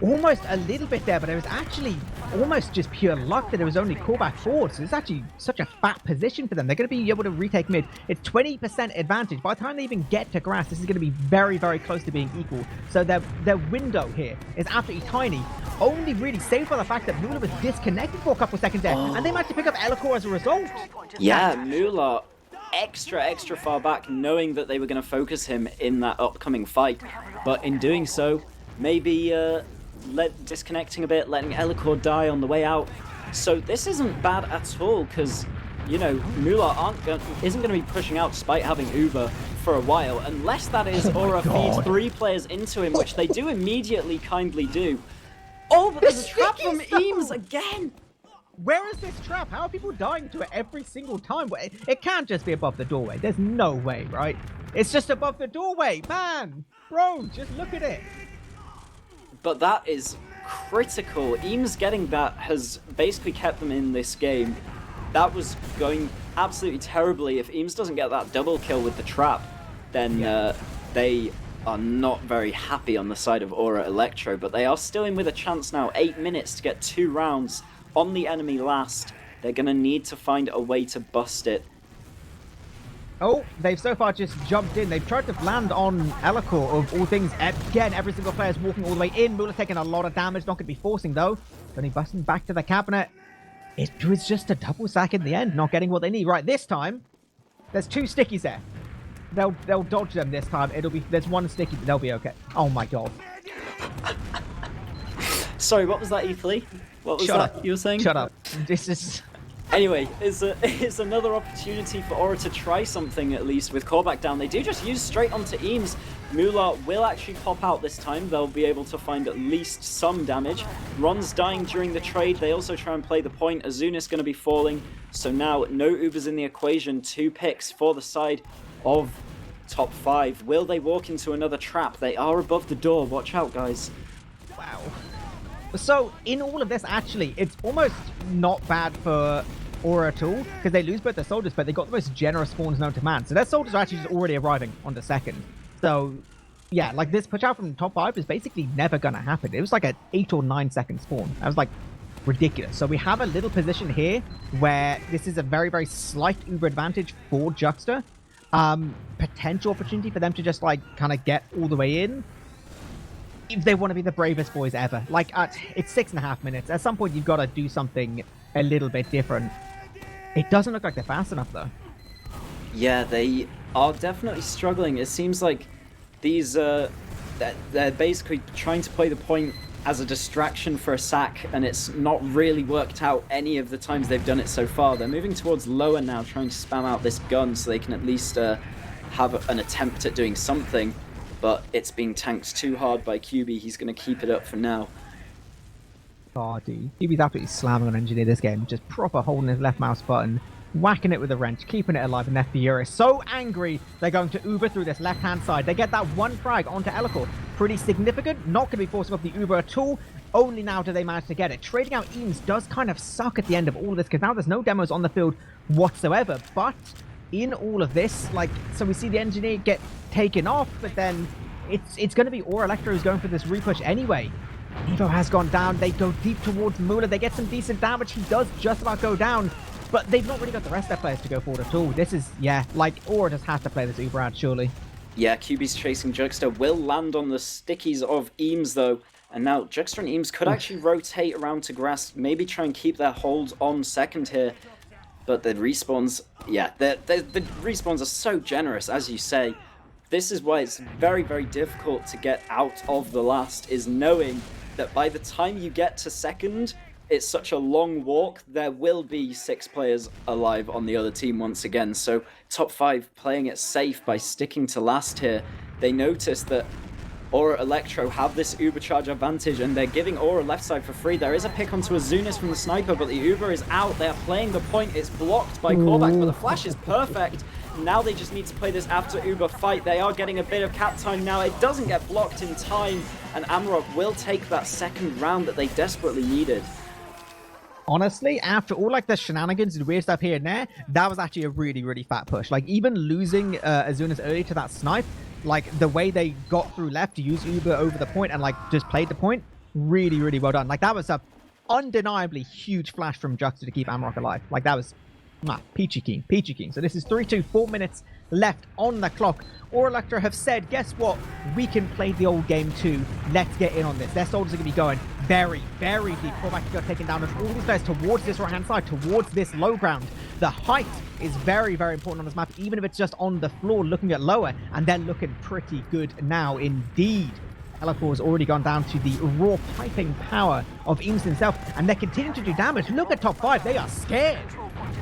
almost a little bit there, but it was actually almost just pure luck that it was only callback forward. So it's actually such a fat position for them. They're going to be able to retake mid. It's 20% advantage. By the time they even get to grass, this is going to be very close to being equal. So their window here is absolutely tiny. Only really saved by the fact that Mula was disconnected for a couple seconds there, and they managed to pick up Elikor as a result. Yeah, Mula extra far back, knowing that they were going to focus him in that upcoming fight. But in doing so, maybe disconnecting a bit, letting Elikor die on the way out. So this isn't bad at all, because, you know, Mula isn't going to be pushing out despite having Uber for a while, unless that is Ora feeds 3 players into him, which they do immediately kindly do. Oh, but there's a trap from Eames again! Where is this trap? How are people dying to it every single time? It can't just be above the doorway. There's no way, right? It's just above the doorway, man! Bro, just look at it. But that is critical. Eames getting that has basically kept them in this game. That was going absolutely terribly. If Eames doesn't get that double kill with the trap, then they are not very happy on the side of Ora Elektro, but they are still in with a chance now. 8 minutes to get 2 rounds on the enemy last. They're going to need to find a way to bust it. Oh, they've so far just jumped in. They've tried to land on Elikor, of all things. Again, every single player is walking all the way in. Mula's taking a lot of damage. Not going to be forcing, though. Only busting back to the cabinet. It was just a double sack in the end, not getting what they need. Right, this time, there's 2 stickies there. They'll dodge them this time. There's 1 sticky, but they'll be okay. Oh, my God. Sorry, what was that, eepily? What was that you were saying? Shut up. This is... Anyway, it's another opportunity for Ora to try something, at least, with callback down. They do just use straight onto Eames. Mula will actually pop out this time. They'll be able to find at least some damage. Ron's dying during the trade. They also try and play the point. Azunis going to be falling. So now, no Ubers in the equation. 2 picks for the side of top 5. Will they walk into another trap? They are above the door. Watch out, guys. Wow. So, in all of this, actually, it's almost not bad for Ora at all, because they lose both their soldiers, but they got the most generous spawns known to man. So their soldiers are actually just already arriving on the second. So, yeah, like this push out from top 5 is basically never going to happen. It was like an 8 or 9 second spawn. That was like ridiculous. So we have a little position here where this is a very slight Uber advantage for Juxta. Potential opportunity for them to just like kind of get all the way in. If they want to be the bravest boys ever. Like, it's 6.5 minutes. At some point, you've got to do something a little bit different. It doesn't look like they're fast enough, though. Yeah, they are definitely struggling. It seems like these, they're basically trying to play the point as a distraction for a sack, and it's not really worked out any of the times they've done it so far. They're moving towards lower now, trying to spam out this gun so they can at least have an attempt at doing something. But it's being tanked too hard by QB. He's going to keep it up for now. Oh, dude. QB's absolutely slamming on Engineer this game. Just proper holding his left mouse button, whacking it with a wrench, keeping it alive, and they're furious. So angry, they're going to Uber through this left-hand side. They get that 1 frag onto Elikor. Pretty significant. Not going to be forcing off the Uber at all. Only now do they manage to get it. Trading out Eames does kind of suck at the end of all of this, because now there's no demos on the field whatsoever. But in all of this, like, so we see the Engineer get taken off, but then it's going to be Ora Elektro who's going for this repush anyway. Nevo has gone down. They go deep towards Mula. They get some decent damage. He does just about go down, but they've not really got the rest of their players to go forward at all. This is, yeah, like, Ora just has to play this Uber out, surely. Yeah, QB's chasing Jugster, will land on the stickies of Eames though, and now Jugster and Eames could actually rotate around to grass, maybe try and keep their hold on second here, but the respawns, yeah, the respawns are so generous, as you say. This is why it's very, very difficult to get out of the last, is knowing that by the time you get to second, it's such a long walk, there will be 6 players alive on the other team once again. So top 5 playing it safe by sticking to last here. They notice that Ora Elektro have this Uber charge advantage, and they're giving Ora left side for free. There is a pick onto Azunis from the sniper, but the Uber is out. They're playing the point. It's blocked by Callback, but the flash is perfect. Now they just need to play this after Uber fight. They are getting a bit of cap time now. It doesn't get blocked in time, and Amarok will take that second round that they desperately needed. Honestly, after all like the shenanigans and weird stuff here and there, that was actually a really, really fat push. Like, even losing Azunis early to that snipe, like, the way they got through left to use Uber over the point and, like, just played the point, really, really well done. Like, that was a undeniably huge flash from Juxta to keep Amarok alive. Like, that was peachy keen, peachy keen. So this is 3-2, 4 minutes left on the clock. Ora Elektro have said, guess what? We can play the old game too. Let's get in on this. Their soldiers are going to be going very, very deep. Callback got taken down, and all these guys towards this right-hand side, towards this low ground. The height is very, very important on this map, even if it's just on the floor looking at lower, and they're looking pretty good now indeed. Elektro has already gone down to the raw piping power of Eames himself, and they're continuing to do damage. Look at top 5. They are scared.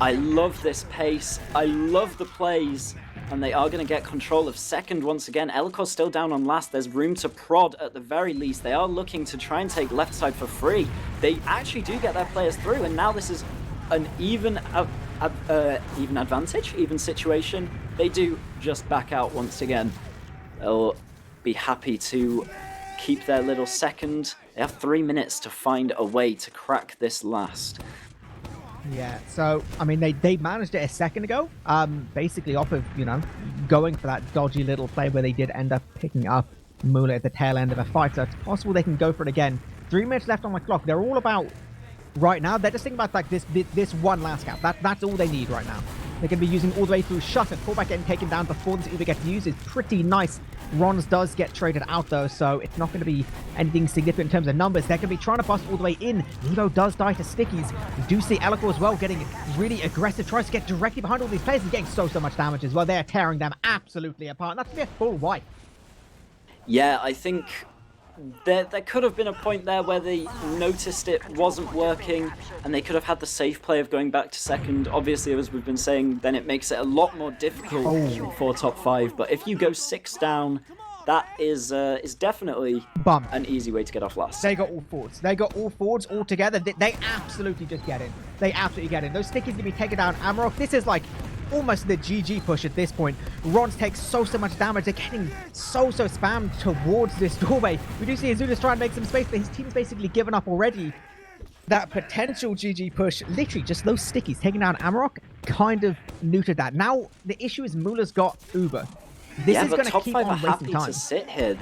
I love this pace. I love the plays. And they are going to get control of second once again. Elekor's still down on last. There's room to prod at the very least. They are looking to try and take left side for free. They actually do get their players through, and now this is an even advantage, even situation. They do just back out once again. They'll be happy to keep their little second. They have 3 minutes to find a way to crack this last. Yeah, so, I mean, they managed it a second ago, basically off of, you know, going for that dodgy little play where they did end up picking up Mula at the tail end of a fight, so it's possible they can go for it again. 3 minutes left on the clock. They're all about, right now, they're just thinking about, like, this one last cap. That's all they need right now. They're going to be using all the way through Shutter. Callback getting taken down before this Uber gets used is pretty nice. Rons does get traded out, though, so it's not going to be anything significant in terms of numbers. They're going to be trying to bust all the way in. Nevo does die to stickies. We do see Elekor as well getting really aggressive, tries to get directly behind all these players and getting so much damage as well. They're tearing them absolutely apart. That's going to be a full wipe. Yeah, I think there could have been a point there where they noticed it wasn't working, and they could have had the safe play of going back to second. Obviously, as we've been saying, then it makes it a lot more difficult for top 5. But if you go 6 down, that is definitely an easy way to get off last. They got all forwards. They got all forwards all together. They absolutely just get in. They absolutely get in. Those stickies can be taken down. Amarok, this is like almost the GG push at this point. Rons takes so much damage. They're getting so spammed towards this doorway. We do see Azulis try and make some space, but his team's basically given up already. That potential GG push, literally just those stickies taking down Amarok, kind of neutered that. Now, the issue is Mula's got Uber. This is going to keep on wasting time. To sit here.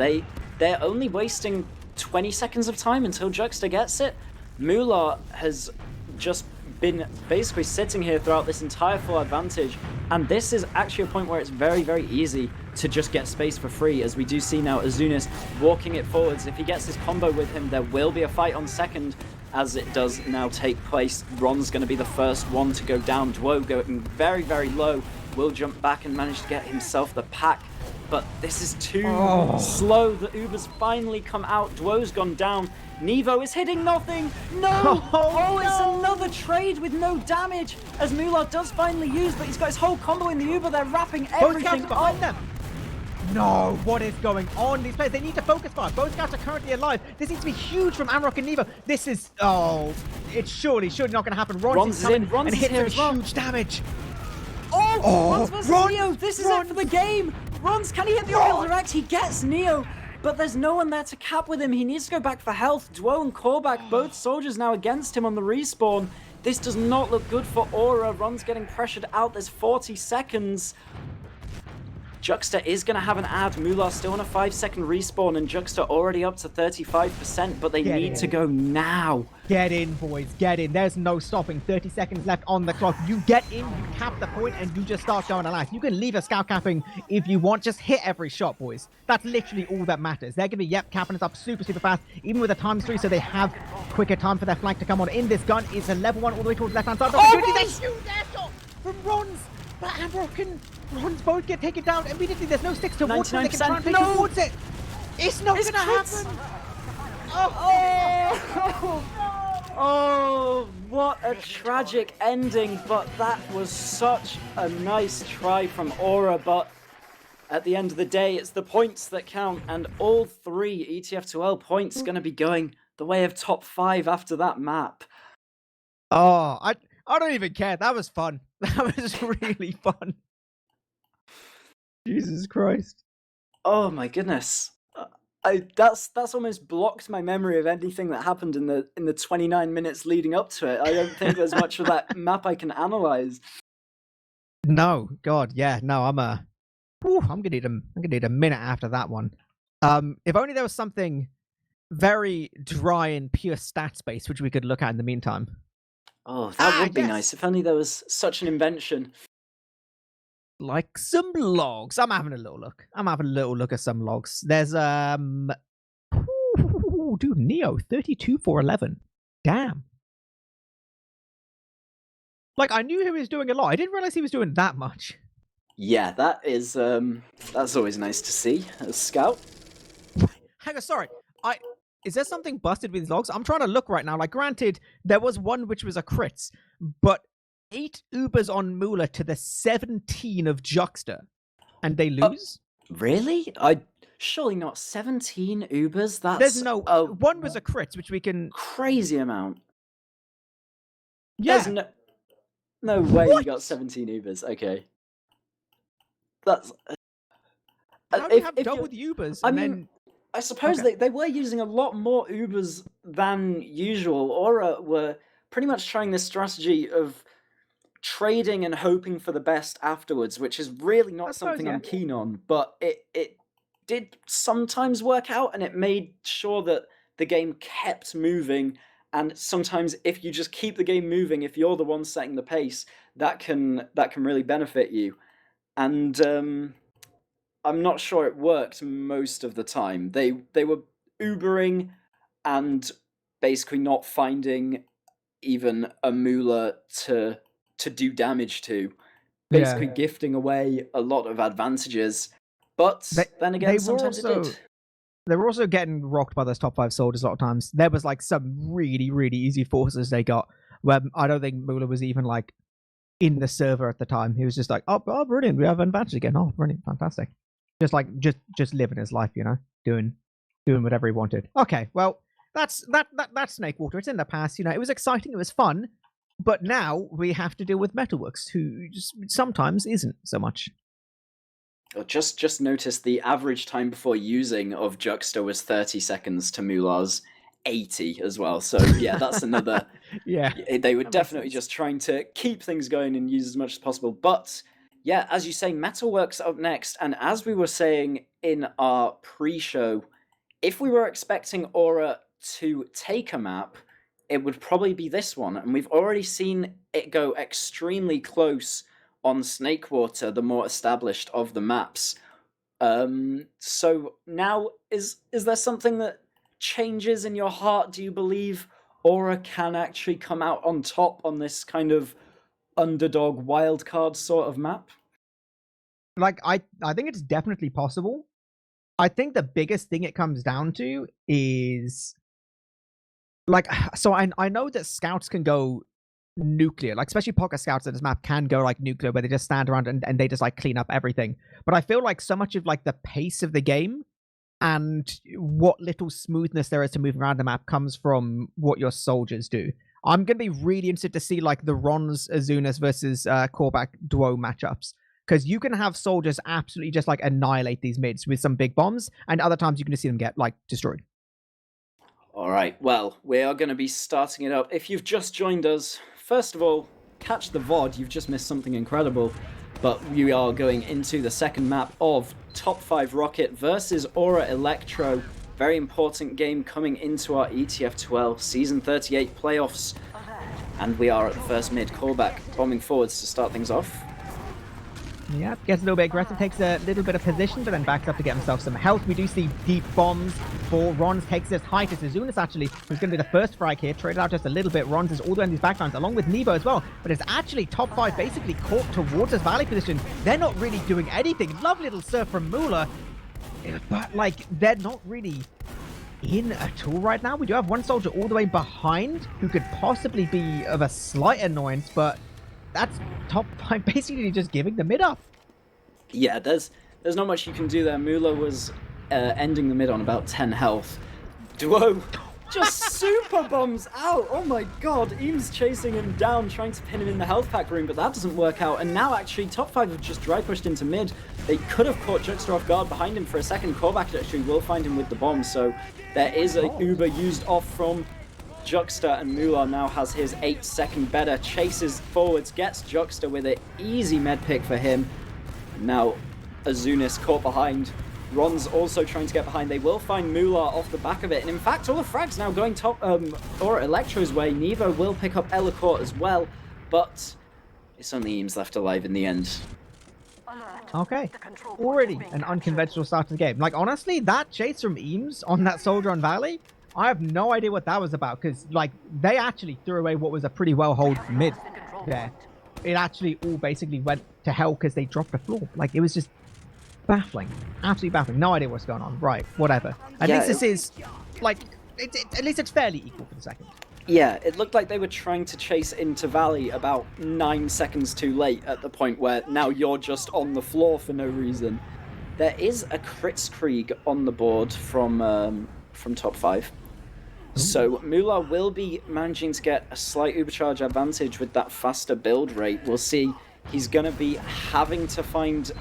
They're only wasting 20 seconds of time until Juxta gets it. Mula has just been basically sitting here throughout this entire full advantage, and this is actually a point where it's very, very easy to just get space for free, as we do see now Azunis walking it forwards. If he gets his combo with him, there will be a fight on second, as it does now take place. Ron's going to be the first one to go down. Duo going very, very low, will jump back and manage to get himself the pack, but this is too slow. The Ubers finally come out. Duo's gone down. Nevo is hitting nothing. No! Oh, it's another trade with no damage, as Mula does finally use, but he's got his whole combo in the Uber. They're wrapping everything behind them. No, what is going on? These players, they need to focus fire. Both scouts are currently alive. This needs to be huge from Amarok and Nevo. This is, it's surely not going to happen. Ron's is in. Ron's and hits here as well. Huge damage. Rons versus Neo. This is it for the game. Rons, can he hit the Oriole Direct? He gets Neo, but there's no one there to cap with him. He needs to go back for health. Duo and Callback, both soldiers now against him on the respawn. This does not look good for Ora. Ron's getting pressured out. There's 40 seconds. Juxta is going to have an ad. Mular still on a 5-second respawn, and Juxta already up to 35%, but they need to go now. Get in, boys, get in. There's no stopping. 30 seconds left on the clock. You get in, you cap the point, and you just start going alive. You can leave a scout capping if you want. Just hit every shot, boys. That's literally all that matters. They're going to be, capping it up super, super fast, even with a ×3, so they have quicker time for their flank to come on. In this gun is a level 1 all the way towards the left-hand side. They shoot their shot from Ron's, but Amrock and Ron's both get taken down immediately. There's no sticks towards it. They can try and take towards it. It's not going to happen. Oh, what a tragic ending, but that was such a nice try from Ora, but at the end of the day, it's the points that count, and all 3 ETF2L points going to be going the way of top 5 after that map. Oh, I don't even care. That was fun. That was really fun. Jesus Christ. Oh my goodness. That's almost blocked my memory of anything that happened in the 29 minutes leading up to it. I don't think there's much of that map I can analyze. No, God, yeah, no, I'm gonna need a minute after that one. If only there was something very dry and pure stats based which we could look at in the meantime. Oh, that would be nice. If only there was such an invention. Like some logs. I'm having a little look. At some logs. There's dude, Neo 32 for 11. Damn. Like, I knew he was doing a lot. I didn't realize he was doing that much. Yeah, that is that's always nice to see as a scout. Hang on, sorry. Is there something busted with these logs? I'm trying to look right now. Like, granted, there was one which was a crits, but 8 Ubers on Muller to the 17 of Juxta, and they lose? Really? Surely not 17 Ubers? That's There's no... one was a crit, which we can... Crazy amount. Yeah. There's no way you got 17 Ubers. Okay. That's... How do you have double the Ubers? I suppose they were using a lot more Ubers than usual. Ora were pretty much trying this strategy of trading and hoping for the best afterwards, which is really not something I'm keen on, but it did sometimes work out, and it made sure that the game kept moving. And sometimes if you just keep the game moving, if you're the one setting the pace, that can really benefit you. And I'm not sure it worked most of the time. They were Ubering and basically not finding even a Muller to do damage to, basically gifting away a lot of advantages. But then again, sometimes it did. They were also getting rocked by those top 5 soldiers a lot of times. There was like some really, really easy forces they got where I don't think Muller was even like in the server at the time. He was just like, oh brilliant, we have an advantage again. Oh, brilliant, fantastic. Just like just living his life, you know, doing whatever he wanted. Okay, well, that's Snake Water. It's in the past, you know. It was exciting, it was fun. But now we have to deal with Metalworks, who just sometimes isn't so much. Just notice the average time before using of Juxta was 30 seconds to Mular's 80 as well. So yeah, that's another... Yeah. They were definitely just trying to keep things going and use as much as possible. But yeah, as you say, Metalworks up next. And as we were saying in our pre-show, if we were expecting Ora to take a map, it would probably be this one, and we've already seen it go extremely close on Snakewater, the more established of the maps. So now, is there something that changes in your heart? Do you believe Ora can actually come out on top on this kind of underdog wildcard sort of map? Like, I think it's definitely possible. I think the biggest thing it comes down to is... Like, so I know that scouts can go nuclear, like especially pocket scouts in this map can go like nuclear, where they just stand around and they just like clean up everything. But I feel like so much of like the pace of the game and what little smoothness there is to move around the map comes from what your soldiers do. I'm gonna be really interested to see like the Rons Azunas versus Korvac duo matchups, because you can have soldiers absolutely just like annihilate these mids with some big bombs, and other times you can just see them get like destroyed. All right, well, we are going to be starting it up. If you've just joined us, first of all, catch the VOD. You've just missed something incredible. But we are going into the second map of top5rocket versus Ora Elektro. Very important game coming into our ETF2L Season 38 playoffs. And we are at the first mid callback, bombing forwards to start things off. Yeah, gets a little bit aggressive, takes a little bit of position, but then backs up to get himself some health. We do see deep bombs for Ron's, takes this high to Suzunis actually, who's going to be the first frag here, traded out just a little bit. Ron's is all the way in these backgrounds, along with Nevo as well, but it's actually top 5 basically caught towards this valley position. They're not really doing anything. Lovely little surf from Mula, but like, they're not really in at all right now. We do have one soldier all the way behind who could possibly be of a slight annoyance, but that's top 5 basically just giving the mid up. Yeah, there's not much you can do there. Mula was ending the mid on about 10 health. Duo just super bombs out. Oh my god, Eames chasing him down, trying to pin him in the health pack room, but that doesn't work out. And now actually top 5 have just dry pushed into mid. They could have caught Juxta off guard behind him for a second. Callback actually will find him with the bomb, so there is a Uber used off from Juxta, and Mula now has his 8-second better, chases forwards, gets Juxta with an easy med pick for him. Now Azunis caught behind. Ron's also trying to get behind. They will find Mula off the back of it, and in fact all the frags now going top Ora Elektro's way. Nevo will pick up Elacourt as well, but it's only Eames left alive in the end. Okay, already an unconventional start to the game. Like, honestly, that chase from Eames on that soldier on Valley, I have no idea what that was about, because, like, they actually threw away what was a pretty well-hold mid there. It actually all basically went to hell because they dropped the floor. Like, it was just baffling. Absolutely baffling. No idea what's going on. Right, whatever. At least this is, like, at least it's fairly equal for the second. Yeah, it looked like they were trying to chase into Valley about 9 seconds too late at the point where now you're just on the floor for no reason. There is a Kritzkrieg on the board from top 5. So Mula will be managing to get a slight Ubercharge advantage with that faster build rate. We'll see. He's going to be having to find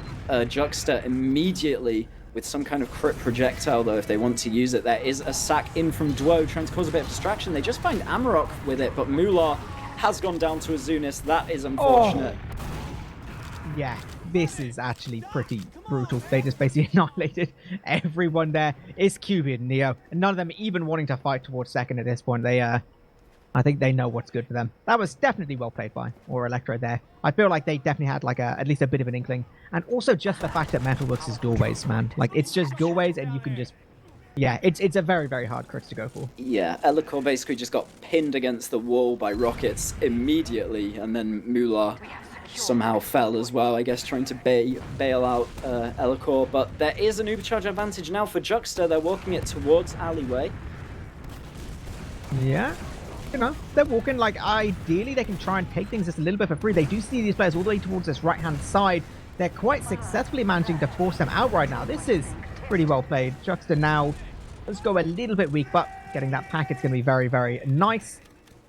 Juxta immediately with some kind of crit projectile, though, if they want to use it. There is a sack in from Duo trying to cause a bit of distraction. They just find Amarok with it, but Mula has gone down to Azunis. That is unfortunate. Oh. Yeah, this is actually pretty brutal. They just basically annihilated everyone there. It's QB and Neo, and none of them even wanting to fight towards second at this point. They, I think they know what's good for them. That was definitely well played by Ora Elektro there. I feel like they definitely had like at least a bit of an inkling. And also just the fact that Metalworks is doorways, man. Like, it's just doorways and you can just... Yeah, it's a very, very hard crit to go for. Yeah, Elacourt basically just got pinned against the wall by rockets immediately, and then Mula somehow fell as well, I guess, trying to bail out Elacourt. But there is an Ubercharge advantage now for Juxta. They're walking it towards Alleyway. Yeah. You know, they're walking, like, ideally they can try and take things just a little bit for free. They do see these players all the way towards this right-hand side. They're quite successfully managing to force them out right now. This is pretty well played. Juxta now, let's go a little bit weak, but getting that packet's going to be very, very nice.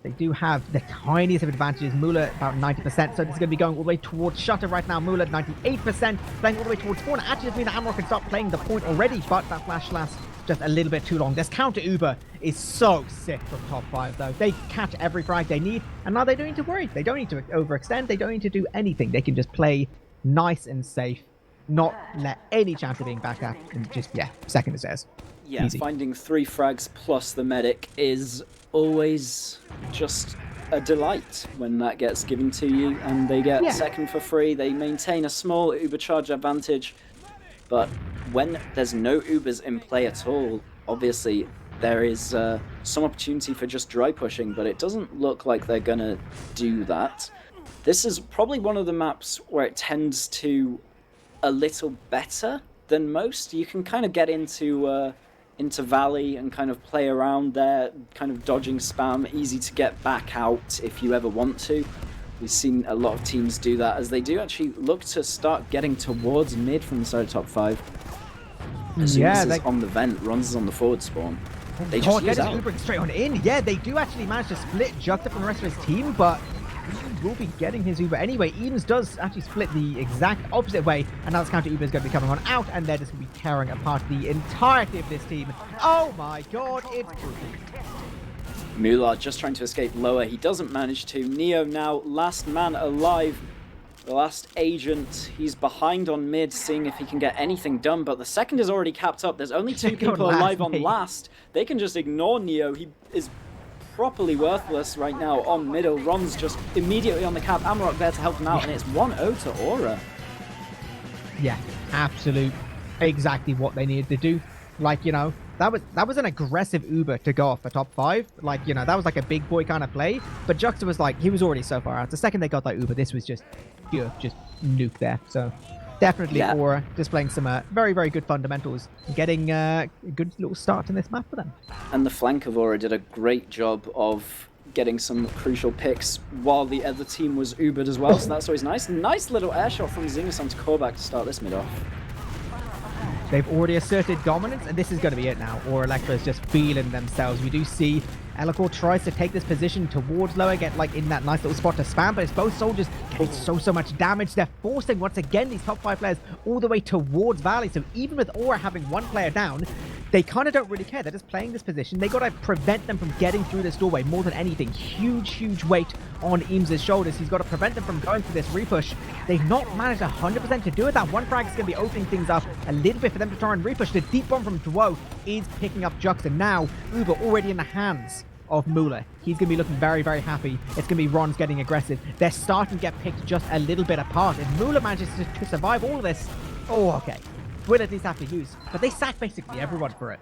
They do have the tiniest of advantages. Mula about 90%, so this is going to be going all the way towards Shutter right now. Mula 98%, playing all the way towards corner. Actually, this means that Amarok can start playing the point already, but that flash lasts just a little bit too long. This counter Uber is so sick from top 5, though. They catch every frag they need, and now they don't need to worry. They don't need to overextend. They don't need to do anything. They can just play nice and safe, not let any chance of being back at, and just, yeah, second assess. Yeah, Easy. Finding 3 frags plus the medic is always just a delight when that gets given to you, and they get second for free. They maintain a small Ubercharge advantage, but when there's no Ubers in play at all, obviously there is some opportunity for just dry pushing, but it doesn't look like they're gonna do that. This is probably one of the maps where it tends to a little better than most. You can kind of get into Valley and kind of play around there, kind of dodging spam, easy to get back out if you ever want to. We've seen a lot of teams do that, as they do actually look to start getting towards mid from the side of top 5. Azunis is on the vent, Ron's is on the forward spawn. They just use out. Ubering straight on in. Yeah, they do actually manage to split Juxta from the rest of his team, but he will be getting his Uber anyway. Eames does actually split the exact opposite way, and now this counter Uber is going to be coming on out, and they're just going to be tearing apart the entirety of this team. Oh my god, it's brutal. Mula just trying to escape lower. He doesn't manage to. Neo now last man alive. The last agent, he's behind on mid, seeing if he can get anything done, but the second is already capped up. There's only 2 people alive on last. They can just ignore Neo. He is properly worthless right now on middle. Ron's just immediately on the cap. Amarok there to help him out, and it's 1-0 to Ora. Yeah, absolute, exactly what they needed to do. Like, you know, that was an aggressive Uber to go off for top 5. Like, you know, that was like a big boy kind of play. But Juxta was like, he was already so far out. The second they got that Uber, this was just pure, just nuke there. So definitely Ora displaying some very, very good fundamentals, getting a good little start in this map for them. And the flank of Ora did a great job of getting some crucial picks while the other team was Ubered as well. So that's always nice. Nice little air shot from Zingas onto Korbak to start this mid off. They've already asserted dominance, and this is going to be it now. Ora Elektro is just feeling themselves. We do see Elikor tries to take this position towards lower, get like in that nice little spot to spam, but it's both soldiers getting so much damage. They're forcing, once again, these top 5 players all the way towards Valley. So even with Ora having 1 player down, they kind of don't really care. They're just playing this position. They got to prevent them from getting through this doorway more than anything. Huge weight on Eames' shoulders. He's got to prevent them from going for this repush. They've not managed 100% to do it. That 1 frag is going to be opening things up a little bit for them to try and repush. The deep bomb from Duo is picking up Juxta. Now, Uber already in the hands of Mula. He's going to be looking very, very happy. It's going to be Ron's getting aggressive. They're starting to get picked just a little bit apart. If Mula manages to survive all of this, oh, okay. We'll at least have to use. But they sack basically everyone for it.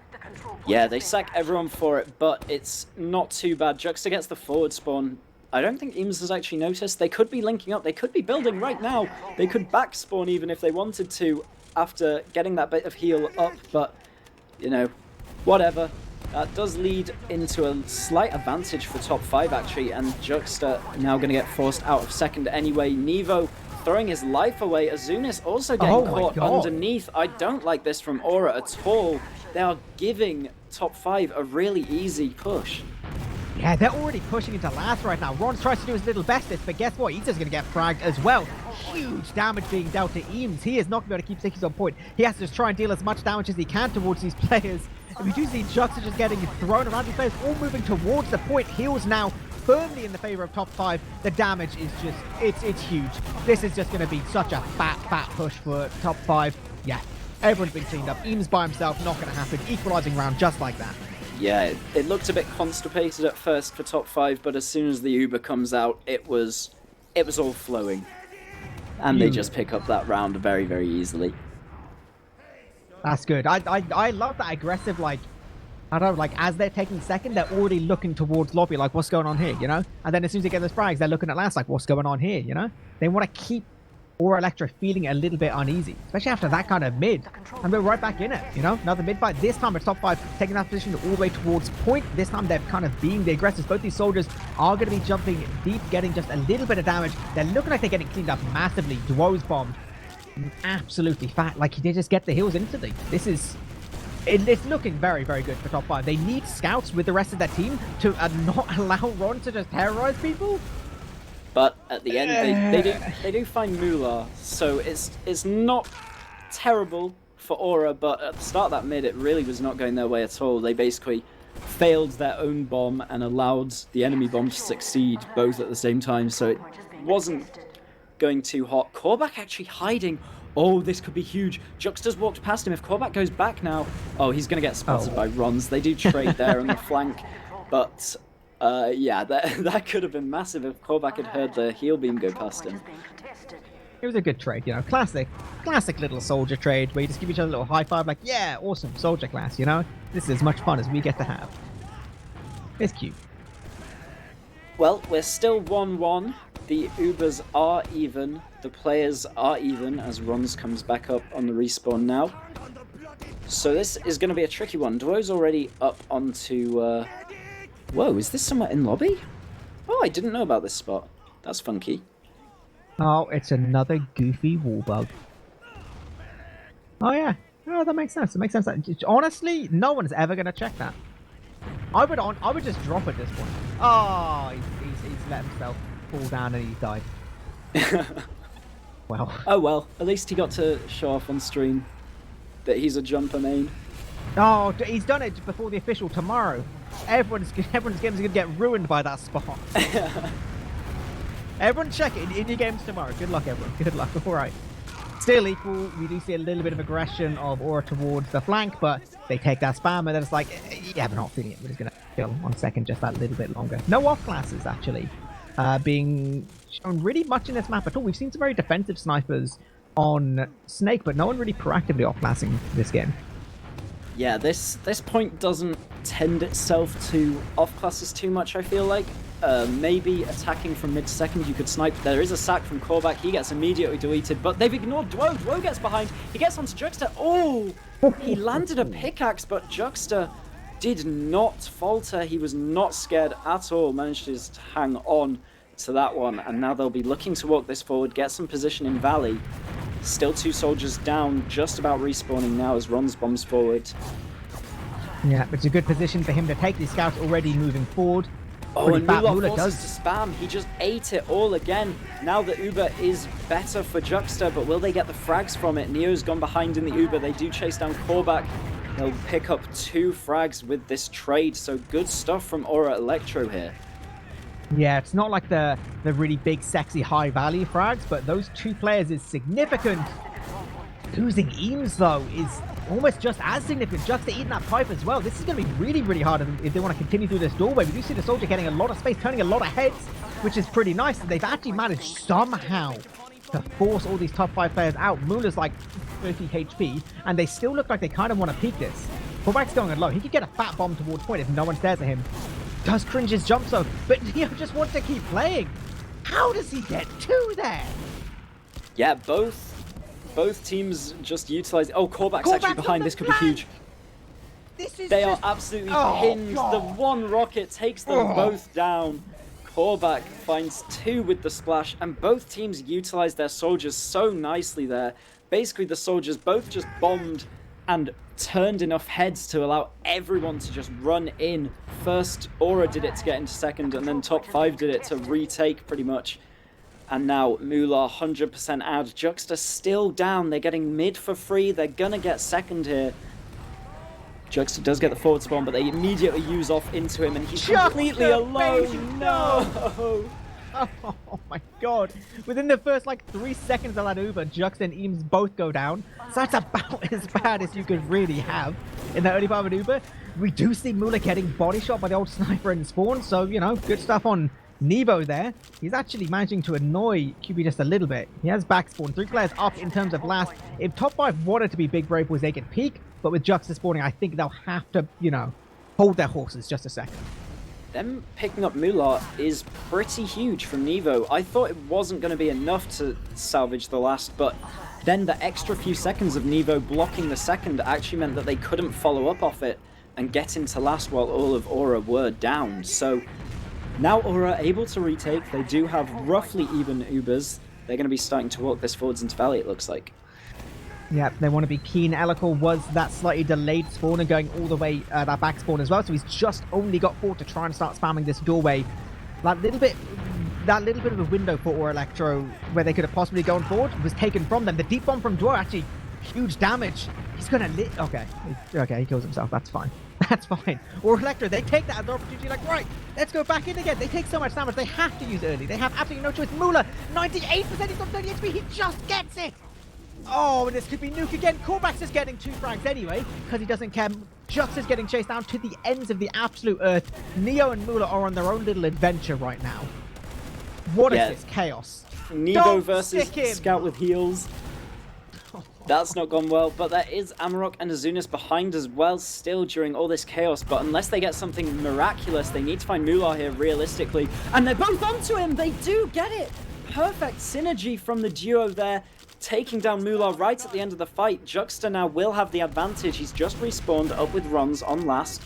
Yeah, they sack everyone for it, but it's not too bad. Juxta gets the forward spawn. I don't think Eames has actually noticed. They could be linking up. They could be building right now. They could back spawn even if they wanted to after getting that bit of heal up, but, you know, whatever. That does lead into a slight advantage for top 5, actually, and Juxta now going to get forced out of second anyway. Nevo throwing his life away. Azunis also getting caught underneath. I don't like this from Ora at all. They are giving top 5 a really easy push. Yeah, they're already pushing into last right now. Ron tries to do his little bestest, but guess what? He's just going to get fragged as well. Huge damage being dealt to Eames. He is not going to be able to keep Sickies on point. He has to just try and deal as much damage as he can towards these players. And we do see Juxta just getting thrown around. These players all moving towards the point. Heals now firmly in the favor of top 5. The damage is just, it's huge. This is just going to be such a fat push for top 5. Yeah, everyone's been cleaned up. Eames by himself, not going to happen. Equalizing round just like that. Yeah, it looked a bit constipated at first for top 5, but as soon as the Uber comes out, it was all flowing. And they just pick up that round very, very easily. That's good. I love that aggressive, like, I don't know, like, as they're taking second, they're already looking towards lobby, like, what's going on here, you know? And then as soon as they get those frags, they're looking at last, like, what's going on here, you know? They want to keep Ora Elektro feeling a little bit uneasy, especially after that kind of mid. And we're right back in it, you know? Another mid fight. This time it's top 5 taking that position all the way towards point. This time they're kind of being the aggressors. Both these soldiers are going to be jumping deep, getting just a little bit of damage. They're looking like they're getting cleaned up massively. Duo's bombed. Absolutely fat. Like, they just get the heals instantly. This is... It's looking very, very good for top 5. They need scouts with the rest of their team to not allow Ron to just terrorize people. But at the end, they do find Mula, so it's not terrible for Ora, but at the start of that mid, it really was not going their way at all. They basically failed their own bomb and allowed the enemy bomb to succeed both at the same time, so it wasn't going too hot. Korbak actually hiding. Oh, this could be huge. Juxta's walked past him. If Korbak goes back now, oh, he's going to get spotted by Rons. They do trade there on the flank, but... yeah, that could have been massive if Korbak had heard the heal beam go past him. It was a good trade, you know, classic little soldier trade where you just give each other a little high five, like, yeah, awesome, soldier class, you know? This is as much fun as we get to have. It's cute. Well, we're still 1-1. The Ubers are even. The players are even as Rons comes back up on the respawn now. So this is going to be a tricky one. Duo's already up onto... Whoa, is this somewhere in lobby? Oh, I didn't know about this spot. That's funky. Oh, it's another goofy wall bug. Oh, yeah. Oh, that makes sense. It makes sense. Honestly, no one's ever going to check that. I would just drop at this point. Oh, he's let himself fall down and he's died. Well. Oh, well. At least he got to show off on stream that he's a jumper main. Oh, he's done it before the official tomorrow. Everyone's games are going to get ruined by that spot. Everyone check it in your games tomorrow. Good luck, everyone. Good luck. All right. Still equal. We do see a little bit of aggression of Ora towards the flank, but they take that spam, and then it's like, yeah, we're not feeling it. We're just going to chill 1 second, just that little bit longer. No off classes, actually, being shown really much in this map at all. We've seen some very defensive snipers on Snake, but no one really proactively off-classing this game. Yeah, this point doesn't tend itself to off-classes too much, I feel like. Maybe attacking from mid second, you could snipe. There is a sack from Korvac. He gets immediately deleted, but they've ignored Dwo. Dwo gets behind. He gets onto Juxta. Oh, he landed a pickaxe, but Juxta did not falter. He was not scared at all. Managed to just hang on to that one, and now they'll be looking to walk this forward, get some position in Valley. Still 2 soldiers down, just about respawning now as Ron's bombs forward. Yeah, it's a good position for him to take. These scouts already moving forward. Oh, and Mula forces to spam. He just ate it all again. Now the Uber is better for Juxta, but will they get the frags from it? Neo's gone behind in the Uber. They do chase down Korvac. They'll pick up 2 frags with this trade, so good stuff from Ora Elektro here. Yeah, it's not like the really big, sexy, high-value frags, but those 2 players is significant. Losing Eames, though, is almost just as significant. Juxta eating that pipe as well. This is going to be really, really hard if they want to continue through this doorway. We do see the soldier getting a lot of space, turning a lot of heads, which is pretty nice. They've actually managed somehow to force all these top 5 players out. Mula's like 30 HP, and they still look like they kind of want to peek this. Korvac's going low. He could get a fat bomb towards point if no one stares at him. Does cringe his jump zone, but Neo just wants to keep playing. How does he get 2 there? Yeah, both teams just utilize. Oh, Korvac's actually behind. This could be huge. They are absolutely pinned. God. The 1 rocket takes them both down. Korvac finds 2 with the splash, and both teams utilize their soldiers so nicely there. Basically, the soldiers both just bombed and turned enough heads to allow everyone to just run in. First, Ora did it to get into second, and then top 5 did it to retake pretty much. And now Mula 100% out. Juxta still down. They're getting mid for free. They're gonna get second here. Juxta does get the forward spawn, but they immediately use off into him, and he's completely alone. No! Oh my god. Within the first like 3 seconds of that Uber, Juxta and Eames both go down. So that's about as bad as you could really have in the early part of an Uber. We do see Mula getting body shot by the old sniper in spawn, so you know, good stuff on Nevo there. He's actually managing to annoy QB just a little bit. He has back spawn. 3 players up in terms of last. If top 5 wanted to be big brave boys, they could peek, but with Juxta spawning, I think they'll have to, you know, hold their horses just a second. Them picking up Mula is pretty huge from Nevo. I thought it wasn't going to be enough to salvage the last, but then the extra few seconds of Nevo blocking the second actually meant that they couldn't follow up off it and get into last while all of Ora were down. So now Ora able to retake. They do have roughly even Ubers. They're going to be starting to walk this forwards into Valley, it looks like. Yeah, they want to be keen. Elical was that slightly delayed spawn and going all the way that back spawn as well. So he's just only got 4 to try and start spamming this doorway. That little bit of a window for Ora Elektro where they could have possibly gone forward was taken from them. The deep bomb from Dwo, actually huge damage. He's gonna okay, he kills himself. That's fine. That's fine. Ora Elektro, they take that as an opportunity. Like, right, let's go back in again. They take so much damage. They have to use early. They have absolutely no choice. Mula, 98%. He's got 30 HP. He just gets it. Oh, and this could be nuke again. Korvac's is getting 2 frags anyway, because he doesn't care. Juxta's getting chased down to the ends of the absolute earth. Neo and Mula are on their own little adventure right now. What is this chaos? Nevo versus Scout with heals. That's not gone well, but there is Amarok and Azunis behind as well still during all this chaos, but unless they get something miraculous, they need to find Mula here realistically. And they're both onto him! They do get it! Perfect synergy from the duo there, taking down Mula right at the end of the fight. Juxta now will have the advantage. He's just respawned up with runs on last,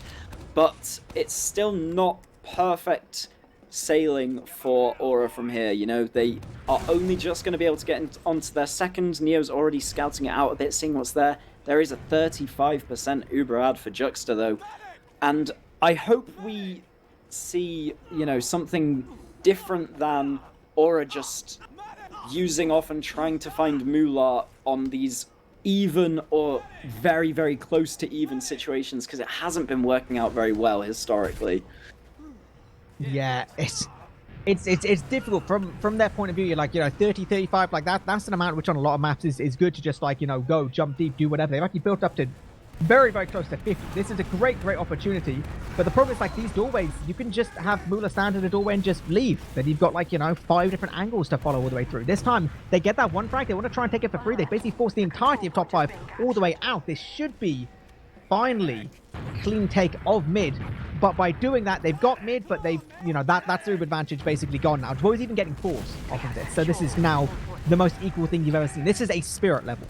but it's still not perfect sailing for Ora from here. You know, they are only just going to be able to get onto their second. Neo's already scouting it out a bit, seeing what's there. There is a 35% Uber ad for Juxta though, and I hope we see, you know, something different than Ora just using off and trying to find Mula on these even or very, very close to even situations, because it hasn't been working out very well historically. Yeah, It's difficult from their point of view. You're like, 30, 35, like that's an amount which on a lot of maps is good to just like, go jump deep, do whatever. They've actually built up to very, very close to 50. This is a great opportunity. But the problem is, like, these doorways, you can just have Mula stand in the doorway and just leave. Then you've got, like, 5 different angles to follow all the way through. This time, they get that one frag. They want to try and take it for free. They basically force the entirety of top 5 all the way out. This should be, finally, clean take of mid. But by doing that, they've got mid, but they've, that's their advantage basically gone now. Dwo's even getting force off of this. So this is now the most equal thing you've ever seen. This is a spirit level.